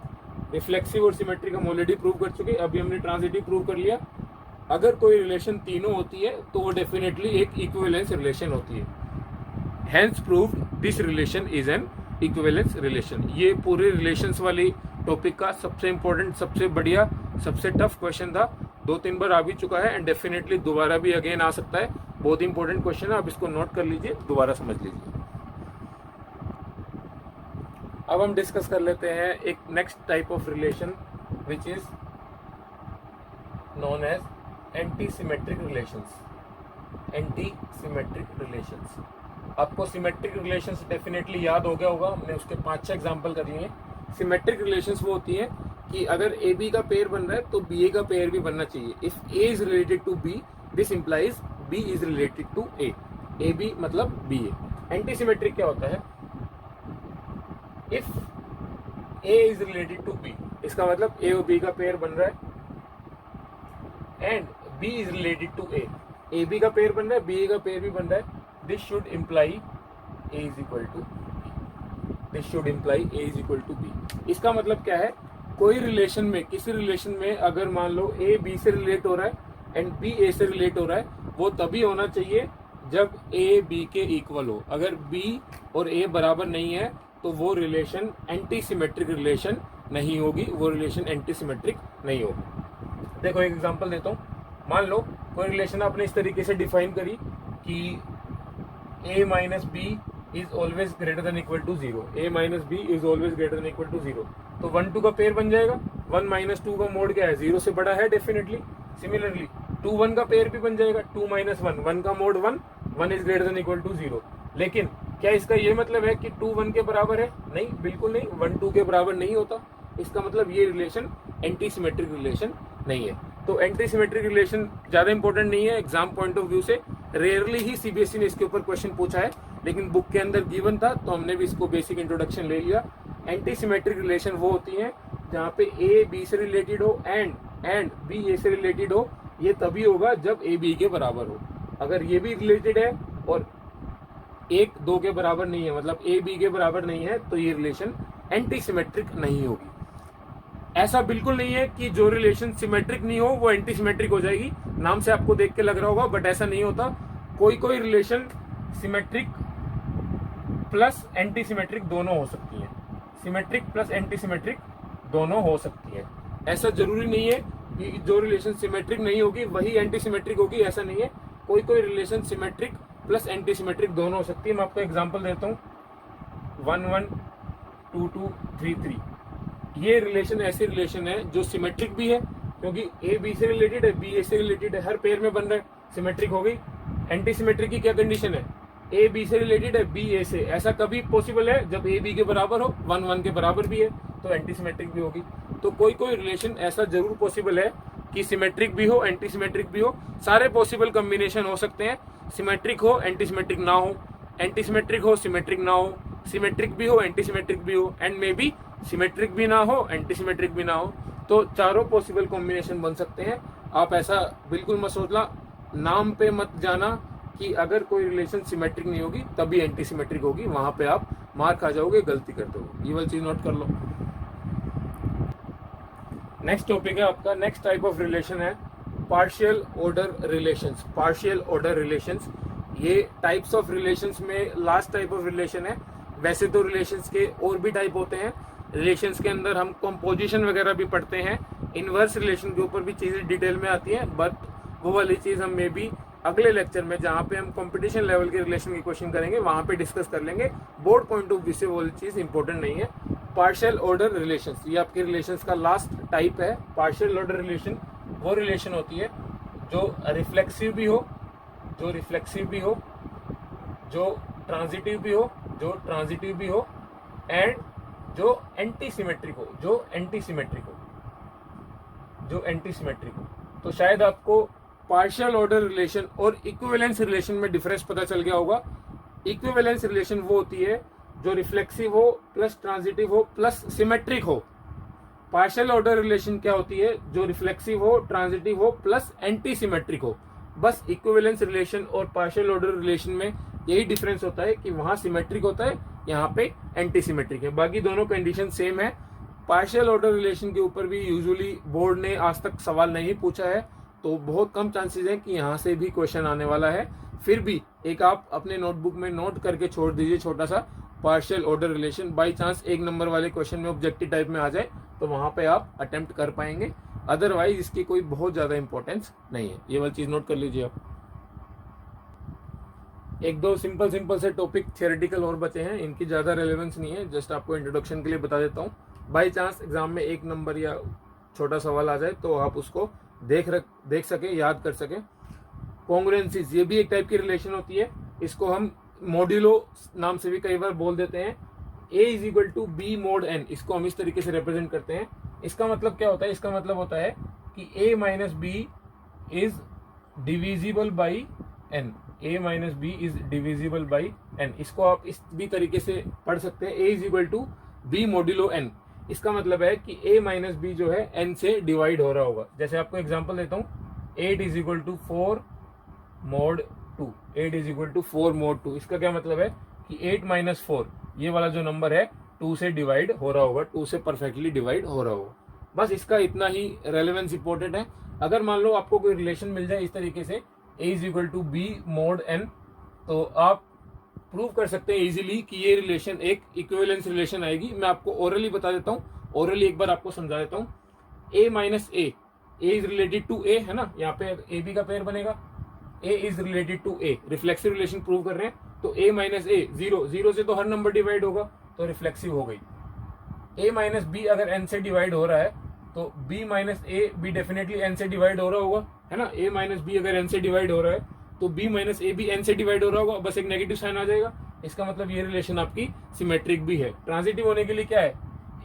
रिफ्लेक्सिव और सिमेट्रिक हम ऑलरेडी प्रूव कर चुके, अभी हमने ट्रांजिटिव प्रूव कर लिया। अगर कोई रिलेशन तीनों होती है तो वो डेफिनेटली एक इक्विवेलेंस रिलेशन होती है। Hence proved this relation is an equivalence relation. ये पूरे रिलेशंस वाली टॉपिक का सबसे इंपॉर्टेंट, सबसे बढ़िया, सबसे टफ क्वेश्चन था, 2-3 बार आ भी चुका है एंड डेफिनेटली दोबारा भी अगेन आ सकता है। बहुत इंपॉर्टेंट क्वेश्चन है, आप इसको नोट कर लीजिए, दोबारा समझ लीजिए। अब हम डिस्कस कर लेते हैं एक next type of relation which is known as anti symmetric relations. Anti symmetric relations, आपको सिमेट्रिक रिलेशंस डेफिनेटली याद हो गया होगा, हमने उसके 5-6 एग्जांपल कर दिए हैं। सिमेट्रिक रिलेशंस वो होती हैं कि अगर ए बी का पेयर बन रहा है तो बी ए का पेयर भी बनना चाहिए। If A is related to B, this implies B is related to A B मतलब बी ए। एंटी सिमेट्रिक क्या होता है? If A is related to B, इसका मतलब ए और बी का पेयर बन रहा है and B is related to A B का पेयर बन रहा है, बी ए का पेयर भी बन रहा है, this should imply A is equal to B, this should imply A is equal to B. इसका मतलब क्या है? कोई रिलेशन में, किसी रिलेशन में अगर मान लो ए बी से रिलेट हो रहा है एंड बी ए से रिलेट हो रहा है, वो तभी होना चाहिए जब ए बी के इक्वल हो। अगर बी और ए बराबर नहीं है तो वो रिलेशन एंटी सिमेट्रिक रिलेशन नहीं होगी, वो रिलेशन एंटी सिमेट्रिक नहीं होगी। देखो एक एग्जांपल देता हूँ। मान लो कोई रिलेशन आपने इस तरीके से डिफाइन करी कि a minus B is always greater than equal to 0, a minus B is always greater than equal to 0, तो 1-2 का पेयर बन जाएगा। 1 माइनस 2 का मोड क्या है? 0 से बड़ा है डेफिनेटली। सिमिलरली 2-1 का पेयर भी बन जाएगा। 2 माइनस 1, 1 का mod 1 is greater than equal to 0। लेकिन क्या इसका ये मतलब है कि 2-1 के बराबर है? नहीं, बिल्कुल नहीं, 1-2 के बराबर नहीं होता। इसका मतलब ये रिलेशन एंटी सिमेट्रिक रिलेशन नहीं है। तो एंटी सिमेट्रिक रिलेशन ज्यादा इंपॉर्टेंट नहीं है एग्जाम पॉइंट ऑफ व्यू से। रेयरली ही सीबीएसई ने इसके ऊपर क्वेश्चन पूछा है, लेकिन बुक के अंदर गिवन था तो हमने भी इसको बेसिक इंट्रोडक्शन ले लिया। एंटी सिमेट्रिक रिलेशन वो होती है जहाँ पे ए बी से रिलेटेड हो एंड बी ए से रिलेटेड हो। ये तभी होगा जब ए बी के बराबर हो। अगर ये भी रिलेटेड है और 1-2 के बराबर नहीं है, मतलब ए बी के बराबर नहीं है, तो ये रिलेशन एंटी सिमेट्रिक नहीं होगी। ऐसा बिल्कुल नहीं है कि जो रिलेशन सिमेट्रिक नहीं हो वो एंटी सिमेट्रिक हो जाएगी। नाम से आपको देख के लग रहा होगा, बट ऐसा नहीं होता। कोई relation symmetric plus anti symmetric दोनों हो सकती है। सिमेट्रिक प्लस एंटी सिमेट्रिक दोनों हो सकती है। ऐसा जरूरी नहीं है कि जो रिलेशन सिमेट्रिक नहीं होगी वही एंटी सिमेट्रिक होगी, ऐसा नहीं है। कोई relation symmetric plus anti symmetric दोनों हो सकती है। मैं आपको एग्जांपल देता हूँ। 1-1, 2-2, 3-3, ये रिलेशन ऐसी रिलेशन है जो सिमेट्रिक भी है क्योंकि ए बी से रिलेटेड है, बी ए से रिलेटेड है, हर पेयर में बन रहा है, सिमेट्रिक हो गई। एंटी सिमेट्रिक की क्या कंडीशन है? ए बी से रिलेटेड है, बी ए से। ऐसा कभी पॉसिबल है जब ए बी के बराबर हो, 1-1 के बराबर भी है, तो एंटी सिमेट्रिक भी होगी। तो कोई रिलेशन ऐसा जरूर पॉसिबल है कि सिमेट्रिक भी हो, एंटी सिमेट्रिक भी हो। सारे पॉसिबल कॉम्बिनेशन हो सकते हैं। सिमेट्रिक हो, एंटी सिमेट्रिक ना हो, एंटी सिमेट्रिक हो, सिमेट्रिक ना हो, सिमेट्रिक भी हो, एंटी सिमेट्रिक भी हो, एंड मे बी सिमेट्रिक भी ना हो, एंटी सिमेट्रिक भी ना हो। तो चारों पॉसिबल कॉम्बिनेशन बन सकते हैं। आप ऐसा बिल्कुल मत सोचना, नाम पे मत जाना कि अगर कोई रिलेशन सिमेट्रिक नहीं होगी तभी एंटी सिमेट्रिक होगी, वहां पे आप मार खा जाओगे, गलती करते हो। ये वाली चीज नोट कर लो। नेक्स्ट टॉपिक है आपका, नेक्स्ट टाइप ऑफ रिलेशन है partial order relations. Partial order relations, ये टाइप्स ऑफ रिलेशंस में लास्ट टाइप ऑफ रिलेशन है। वैसे तो रिलेशंस के और भी टाइप होते हैं। रिलेशंस के अंदर हम कंपोजिशन वगैरह भी पढ़ते हैं, इनवर्स रिलेशन के ऊपर भी चीजें डिटेल में आती हैं, बट वो वाली चीज हम मे बी अगले लेक्चर में, जहाँ पे हम कंपटीशन लेवल के रिलेशन की क्वेश्चन करेंगे, वहां पे डिस्कस कर लेंगे। बोर्ड पॉइंट ऑफ व्यू से वो चीज इंपॉर्टेंट नहीं है। पार्शियल ऑर्डर रिलेशंस, ये आपके रिलेशंस का लास्ट टाइप है। पार्शियल ऑर्डर रिलेशन वो रिलेशन होती है जो रिफ्लेक्सिव भी हो, जो रिफ्लेक्सिव भी हो, जो ट्रांजिटिव भी हो, जो ट्रांजिटिव भी हो, एंड जो एंटी सिमेट्रिक हो, जो एंटी सिमेट्रिक हो। जो एंटी सिमेट्रिक हो। तो शायद आपको पार्शियल ऑर्डर रिलेशन और इक्विवेलेंस रिलेशन में डिफरेंस पता चल गया होगा। इक्विवेलेंस रिलेशन वो होती है जो रिफ्लेक्सिव हो प्लस ट्रांजिटिव हो प्लस सिमेट्रिक हो। पार्शियल ऑर्डर रिलेशन क्या होती है, जो रिफ्लेक्सिव हो, ट्रांजिटिव हो प्लस एंटी सिमेट्रिक हो। बस इक्विवेलेंस रिलेशन और पार्शियल ऑर्डर रिलेशन में यही डिफरेंस होता है कि वहां सिमेट्रिक होता है, यहाँ पे एंटी सिमेट्रिक है। बाकी दोनों कंडीशन सेम है। पार्शियल ऑर्डर रिलेशन के ऊपर भी यूजुअली बोर्ड ने आज तक सवाल नहीं पूछा है, तो बहुत कम चांसेस है कि यहाँ से भी क्वेश्चन आने वाला है। फिर भी एक आप अपने नोटबुक में नोट करके छोड़ दीजिए छोटा सा partial order relation. By chance एक नंबर वाले क्वेश्चन में ऑब्जेक्टिव टाइप में आ जाए तो वहां पे आप अटेम्प्ट कर पाएंगे, अदरवाइज इसकी कोई बहुत ज्यादा इंपॉर्टेंस नहीं है। ये वाली चीज नोट कर लीजिए आप। एक दो सिंपल से टॉपिक थियोरेटिकल और बचे हैं, इनकी ज्यादा रेलेवेंस नहीं है, जस्ट आपको इंट्रोडक्शन के लिए बता देता हूँ। बाई चांस एग्जाम में एक नंबर या छोटा सवाल आ जाए तो आप उसको देख सके, याद कर सके। कॉन्ग्रुएंसीज, ये भी एक टाइप की रिलेशन होती है, इसको हम मॉड्यूलो नाम से भी कई बार बोल देते हैं। A is equal to B mod N, इसको हम इस तरीके से रिप्रेजेंट करते हैं। इसका मतलब क्या होता है, इसका मतलब होता है कि A minus B is divisible by N. A minus B is divisible by N. इसको आप इस भी तरीके से पढ़ सकते हैं, A is equal to B modulo N. इसका मतलब है कि A माइनस बी जो है n से डिवाइड हो रहा होगा। जैसे आपको एग्जांपल देता हूँ, 8 is equal to 4 mod 2। 8 is equal to 4 mod 2। इसका क्या मतलब है कि 8 माइनस 4, ये वाला जो नंबर है 2 से डिवाइड हो रहा होगा, 2 से परफेक्टली डिवाइड हो रहा होगा। बस इसका इतना ही रेलेवेंस इंपॉर्टेंट है। अगर मान लो आपको कोई रिलेशन मिल जाए इस तरीके से, A is equal to B mod N, तो आप प्रूव कर सकते हैं इजीली कि ये रिलेशन एक इक्विवेलेंस रिलेशन आएगी। मैं आपको ओरली बता देता हूँ, ओरली एक बार आपको समझा देता हूँ। A minus A, A is related to A है ना, यहाँ पे ए बी का पेयर बनेगा। A is related to A, reflexive relation prove कर रहे हैं, तो A माइनस ए, 0 से तो हर नंबर डिवाइड होगा, तो रिफ्लेक्सिव हो गई। A माइनस बी अगर n से डिवाइड हो रहा है तो B माइनस ए भी डेफिनेटली n से डिवाइड हो रहा होगा, है ना। A माइनस बी अगर n से डिवाइड हो रहा है तो B माइनस ए भी n से डिवाइड हो रहा होगा, बस एक नेगेटिव साइन आ जाएगा। इसका मतलब ये रिलेशन आपकी सिमेट्रिक भी है। ट्रांजिटिव होने के लिए क्या है,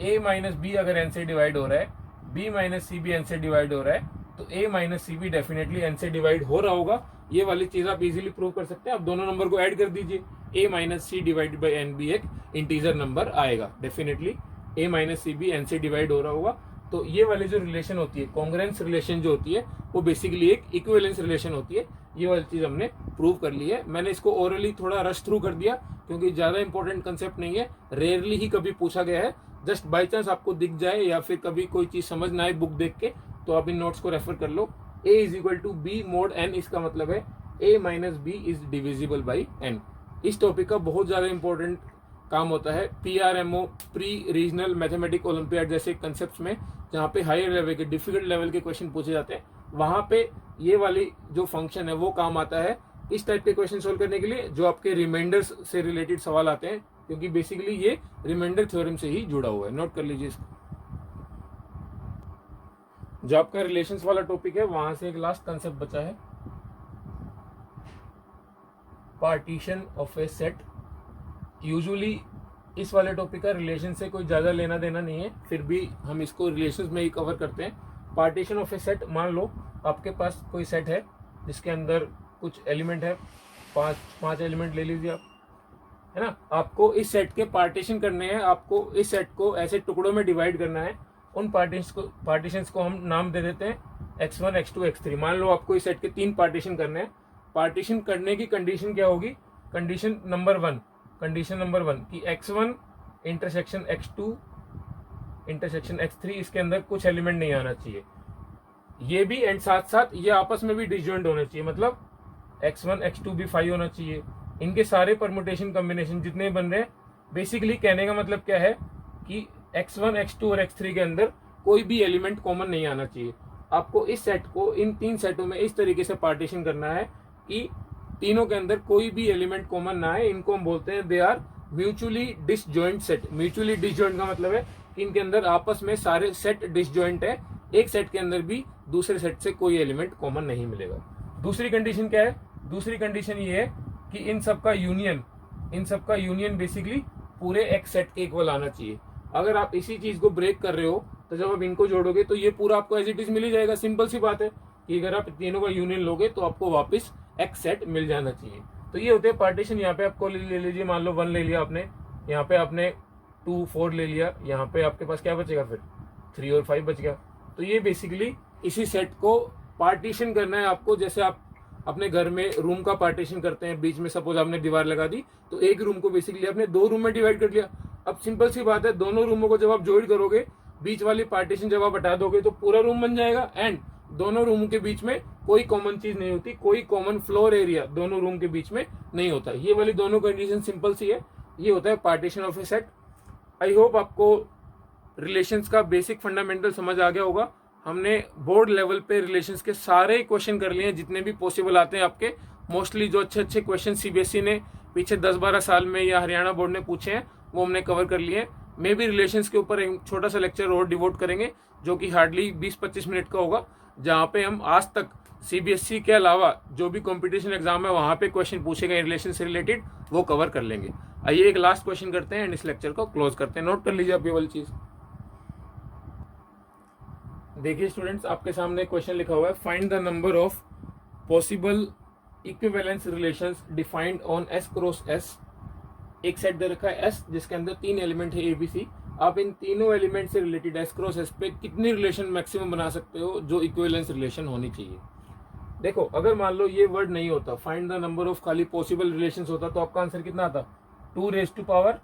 A माइनस बी अगर n से डिवाइड हो रहा है, B माइनस सी भी n से डिवाइड हो रहा है, तो A माइनस सी भी डेफिनेटली n से डिवाइड हो रहा होगा। ये वाली चीज आप इजीली प्रूव कर सकते हैं। आप दोनों नंबर को ऐड कर दीजिए, A minus C divided by N भी एक इंटीजर नंबर आएगा। डेफिनेटली A माइनस सी भी n से डिवाइड हो रहा होगा। तो ये वाली जो रिलेशन होती है, कॉन्ग्रुएंस रिलेशन जो होती है, वो बेसिकली एक इक्विवेलेंस रिलेशन होती है। ये वाली चीज हमने प्रूव कर ली है। मैंने इसको ओरली थोड़ा रश थ्रू कर दिया क्योंकि ज्यादा इंपॉर्टेंट कंसेप्ट नहीं है, रेयरली ही कभी पूछा गया है। जस्ट बाई चांस आपको दिख जाए या फिर कभी कोई चीज समझ ना आए बुक देख के, तो आप इन नोट्स को रेफर कर लो। A is equal to B mod N, इसका मतलब है A minus B is divisible by N. इस टॉपिक का बहुत ज्यादा इंपॉर्टेंट काम होता है PRMO, pre regional mathematic olympiad जैसे कंसेप्ट में, जहाँ पे हायर लेवल के डिफिकल्ट लेवल के क्वेश्चन पूछे जाते हैं। वहां पे ये वाली जो फंक्शन है वो काम आता है इस टाइप के क्वेश्चन सोल्व करने के लिए, जो आपके रिमाइंडर्स से रिलेटेड सवाल आते हैं, क्योंकि बेसिकली ये रिमाइंडर थ्योरम से ही जुड़ा हुआ है। नोट कर लीजिए इसको। जो आपका रिलेशंस वाला टॉपिक है, वहां से एक लास्ट कंसेप्ट बचा है, partition of A set. Usually इस वाले टॉपिक का रिलेशन से कोई ज्यादा लेना देना नहीं है, फिर भी हम इसको रिलेशंस में ही कवर करते हैं। पार्टीशन ऑफ ए सेट, मान लो आपके पास कोई सेट है जिसके अंदर कुछ एलिमेंट है, पांच एलिमेंट ले लीजिए आप, है ना। आपको इस सेट के पार्टीशन करने हैं, आपको इस सेट को ऐसे टुकड़ों में डिवाइड करना है। उन पार्टीशंस को हम नाम दे देते हैं x1, x2, x3। मान लो आपको इस सेट के 3 पार्टीशन करने हैं। पार्टीशन करने की कंडीशन क्या होगी, कंडीशन नंबर 1 कि x1 intersection x2 intersection x3, इसके अंदर कुछ एलिमेंट नहीं आना चाहिए। ये भी एंड साथ साथ ये आपस में भी डिसजॉइंट होने चाहिए, मतलब x1 x2 भी 5 होना चाहिए। इनके सारे परमुटेशन कॉम्बिनेशन जितने बन रहे हैं, बेसिकली कहने का मतलब क्या है कि x1, x2 और x3 के अंदर कोई भी एलिमेंट कॉमन नहीं आना चाहिए। आपको इस सेट को इन 3 सेटों में इस तरीके से पार्टीशन करना है कि तीनों के अंदर कोई भी एलिमेंट कॉमन ना आए। इनको हम बोलते हैं they are mutually disjoint set. Mutually disjoint का मतलब है कि इनके अंदर आपस में सारे सेट डिसजॉइंट है, एक सेट के अंदर भी दूसरे सेट से कोई एलिमेंट कॉमन नहीं मिलेगा। दूसरी कंडीशन क्या है, दूसरी कंडीशन ये है कि इन सबका यूनियन बेसिकली पूरे एक सेट के इक्वल आना चाहिए। अगर आप इसी चीज को ब्रेक कर रहे हो तो जब आप इनको जोड़ोगे तो ये पूरा आपको एज इट इज मिल ही जाएगा। सिंपल सी बात है कि अगर आप तीनों का यूनियन लोगे तो आपको वापस एक्स सेट मिल जाना चाहिए। तो ये होते हैं पार्टीशन। यहाँ पे आपको ले लीजिए, मान लो 1 ले लिया आपने, यहाँ पे आपने 2 4 ले लिया, यहाँ पे आपके पास क्या बचेगा फिर 3 और 5 बच गया। तो ये बेसिकली इसी सेट को पार्टीशन करना है आपको। जैसे आप अपने घर में रूम का पार्टीशन करते हैं, बीच में सपोज आपने दीवार लगा दी, तो एक रूम को बेसिकली आपने 2 रूम में डिवाइड कर लिया। अब सिंपल सी बात है, दोनों रूमों को जब आप ज्वाइन करोगे, बीच वाली पार्टीशन जब आप हटा दोगे तो पूरा रूम बन जाएगा। एंड दोनों रूम के बीच में कोई कॉमन चीज नहीं होती, कोई कॉमन फ्लोर एरिया दोनों रूम के बीच में नहीं होता। ये वाली दोनों कंडीशन सिंपल सी है। ये होता है partition of A set. I hope आपको रिलेशंस का बेसिक फंडामेंटल समझ आ गया होगा। हमने बोर्ड लेवल पे रिलेशंस के सारे क्वेश्चन कर लिए हैं, जितने भी पॉसिबल आते हैं आपके। मोस्टली जो अच्छे अच्छे क्वेश्चन सीबीएसई ने पीछे 10-12 साल में या हरियाणा बोर्ड ने पूछे हैं वो हमने कवर कर लिए हैं। मे भी रिलेशंस के ऊपर एक छोटा सा लेक्चर और डिवोट करेंगे, जो कि हार्डली 20-25 मिनट का होगा, जहाँ पे हम आज तक सीबीएसई के अलावा जो भी कंपटीशन एग्जाम है वहाँ पे क्वेश्चन पूछे गए रिलेशन से रिलेटेड, वो कवर कर लेंगे। आइए एक लास्ट क्वेश्चन करते हैं एंड इस लेक्चर को क्लोज करते हैं। नोट कर लीजिए आप ये वाली चीज। देखिए स्टूडेंट्स, आपके सामने क्वेश्चन लिखा हुआ है, find the number of possible equivalence relations defined on S cross S. एक सेट दे रखा है एस, जिसके अंदर 3 एलिमेंट है एबीसी। आप इन तीनों एलिमेंट से रिलेटेड एस क्रॉस एस पे कितनी रिलेशन मैक्सिमम बना सकते हो जो इक्विवेलेंस रिलेशन होनी चाहिए। देखो, अगर मान लो ये वर्ड नहीं होता, फाइंड द नंबर ऑफ खाली पॉसिबल रिलेशंस होता, तो आपका आंसर कितना आता, 2 रेज़ टू पावर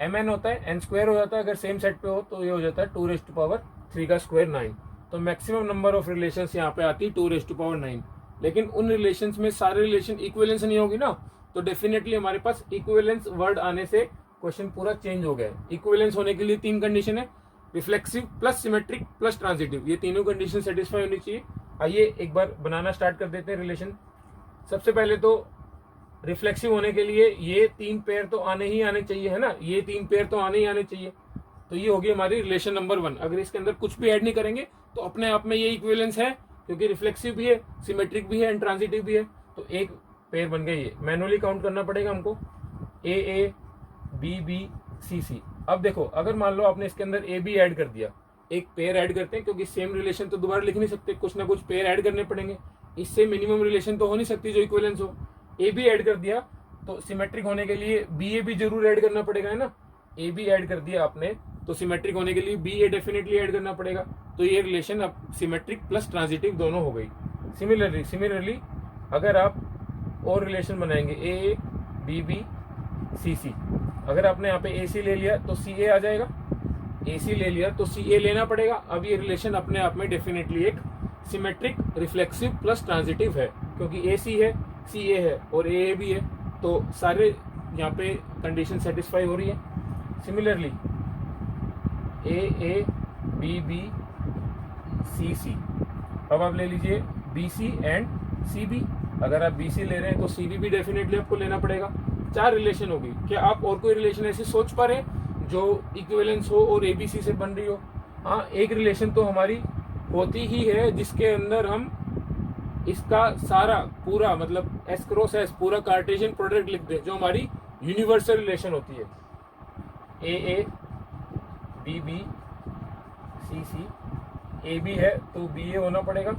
mn होता है, n स्क्वायर हो जाता है। अगर सेम सेट पे हो तो ये हो जाता है 2 रेज़ टू पावर 3 का स्क्वायर 9। तो मैक्सिमम नंबर ऑफ रिलेशंस यहाँ पे आती है 2 रेज़ टू पावर 9। लेकिन उन रिलेशंस में सारे रिलेशन इक्विवेलेंस नहीं होगी ना, तो डेफिनेटली हमारे पास इक्विवेलेंस वर्ड आने से क्वेश्चन पूरा चेंज हो गया है। इक्विवेलेंस होने के लिए 3 कंडीशन है, reflexive plus symmetric plus transitive. ये तीनों कंडीशन सेटिस्फाई होनी चाहिए। आइए एक बार बनाना स्टार्ट कर देते हैं रिलेशन। सबसे पहले तो रिफ्लेक्सिव होने के लिए ये 3 पेयर तो आने ही आने चाहिए, है ना, ये 3 पेयर तो आने ही आने चाहिए। तो ये होगी हमारी रिलेशन नंबर 1। अगर इसके अंदर कुछ भी ऐड नहीं करेंगे तो अपने आप में ये इक्विवेलेंस है, क्योंकि रिफ्लेक्सिव भी है, सिमेट्रिक भी है एंड ट्रांजिटिव भी है। तो एक पेयर बन गया। ये मैनुअली काउंट करना पड़ेगा हमको, ए ए बी बी सी सी। अब देखो, अगर मान लो आपने इसके अंदर ए बी ऐड कर दिया, एक पेयर ऐड करते हैं, क्योंकि सेम रिलेशन तो दोबारा लिख नहीं सकते, कुछ ना कुछ पेयर ऐड करने पड़ेंगे। इससे मिनिमम रिलेशन तो हो नहीं सकती जो इक्विवेलेंस हो। ए बी ऐड कर दिया तो सिमेट्रिक होने के लिए बी ए भी जरूर ऐड करना पड़ेगा, है ना। ए बी ऐड कर दिया आपने तो सिमेट्रिक होने के लिए बी ए डेफिनेटली ऐड करना पड़ेगा। तो ये रिलेशन अब सिमेट्रिक प्लस ट्रांजिटिव दोनों हो गई। सिमिलरली अगर आप और रिलेशन बनाएंगे ए बी बी सी सी, अगर आपने यहाँ पे ए सी ले लिया तो सी ए आ जाएगा, ए सी ले लिया तो सी ए लेना पड़ेगा। अब ये रिलेशन अपने आप में डेफिनेटली एक सिमेट्रिक रिफ्लेक्सिव प्लस ट्रांजिटिव है, क्योंकि ए सी है, सी ए है और ए भी है। तो सारे यहाँ पे कंडीशन सेटिस्फाई हो रही है। Similarly A B B C C. अब आप ले लीजिए B C and C B. अगर आप बी सी ले रहे हैं तो सी बी भी डेफिनेटली आपको लेना पड़ेगा। 4 रिलेशन होगी। क्या आप और कोई रिलेशन ऐसी सोच पा रहे हैं जो इक्विवेलेंस हो और एबीसी से बन रही हो? हाँ, एक रिलेशन तो हमारी होती ही है जिसके अंदर हम इसका सारा पूरा मतलब एस क्रॉस एस पूरा कार्टेशियन प्रोडक्ट लिख दें, जो हमारी यूनिवर्सल रिलेशन होती है। A B B C C. A B है तो बी ए होना पड़ेगा,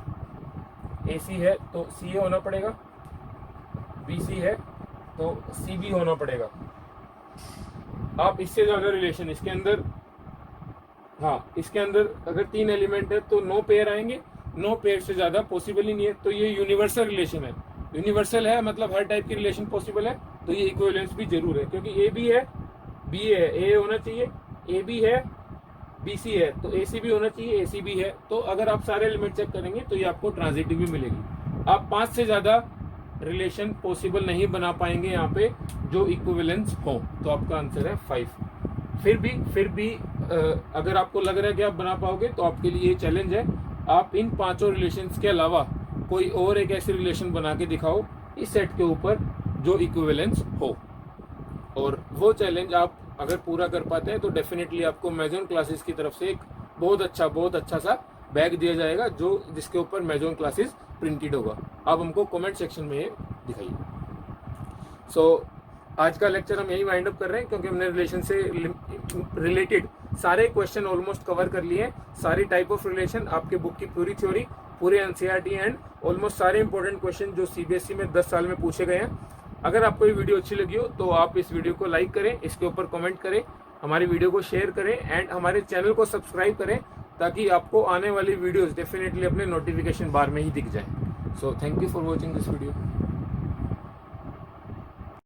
ए सी है तो सी ए होना पड़ेगा, बी सी है तो सी बी होना पड़ेगा। आप इससे ज्यादा रिलेशन इसके अंदर, हाँ, इसके अंदर अगर 3 एलिमेंट है तो 9 पेयर आएंगे। 9 पेयर से ज्यादा पॉसिबल ही नहीं है। तो ये यूनिवर्सल रिलेशन है। यूनिवर्सल है मतलब हर टाइप की रिलेशन पॉसिबल है। तो ये इक्विवेलेंस भी जरूर है, क्योंकि ए बी है, बी ए है, ए होना चाहिए, ए बी है, बी सी है तो ए सी भी होना चाहिए, ए सी भी है। तो अगर आप सारे एलिमेंट चेक करेंगे तो ये आपको ट्रांजिटिव भी मिलेगी। आप 5 से ज्यादा रिलेशन पॉसिबल नहीं बना पाएंगे यहाँ पे जो इक्विवेलेंस हो। तो आपका आंसर है 5। फिर भी अगर आपको लग रहा है कि आप बना पाओगे तो आपके लिए ये चैलेंज है। आप इन 5 रिलेशंस के अलावा कोई और एक ऐसी रिलेशन बना के दिखाओ इस सेट के ऊपर जो इक्विवेलेंस हो। और वो चैलेंज आप अगर पूरा कर पाते हैं तो डेफिनेटली आपको मैजॉन क्लासेस की तरफ से एक बहुत अच्छा सा बैग दिया जाएगा, जो जिसके ऊपर मैजॉन क्लासेस प्रिंटेड होगा। आप हमको कमेंट सेक्शन में ये दिखाइए। सो आज का लेक्चर हम यही वाइंड अप कर रहे हैं, क्योंकि हमने रिलेशन से रिलेटेड सारे क्वेश्चन ऑलमोस्ट कवर कर लिए, सारी टाइप ऑफ रिलेशन, आपके बुक की पूरी थ्योरी, पूरे एनसीईआरटी एंड ऑलमोस्ट सारे इंपॉर्टेंट क्वेश्चन जो सीबीएसई में 10 साल में पूछे गए हैं। अगर आपको ये वीडियो अच्छी लगी हो तो आप इस वीडियो को लाइक करें, इसके ऊपर कमेंट करें, हमारी वीडियो को शेयर करें एंड हमारे चैनल को सब्सक्राइब करें, ताकि आपको आने वाली वीडियोस डेफिनेटली अपने नोटिफिकेशन बार में ही दिख जाए। So thank you for watching this video.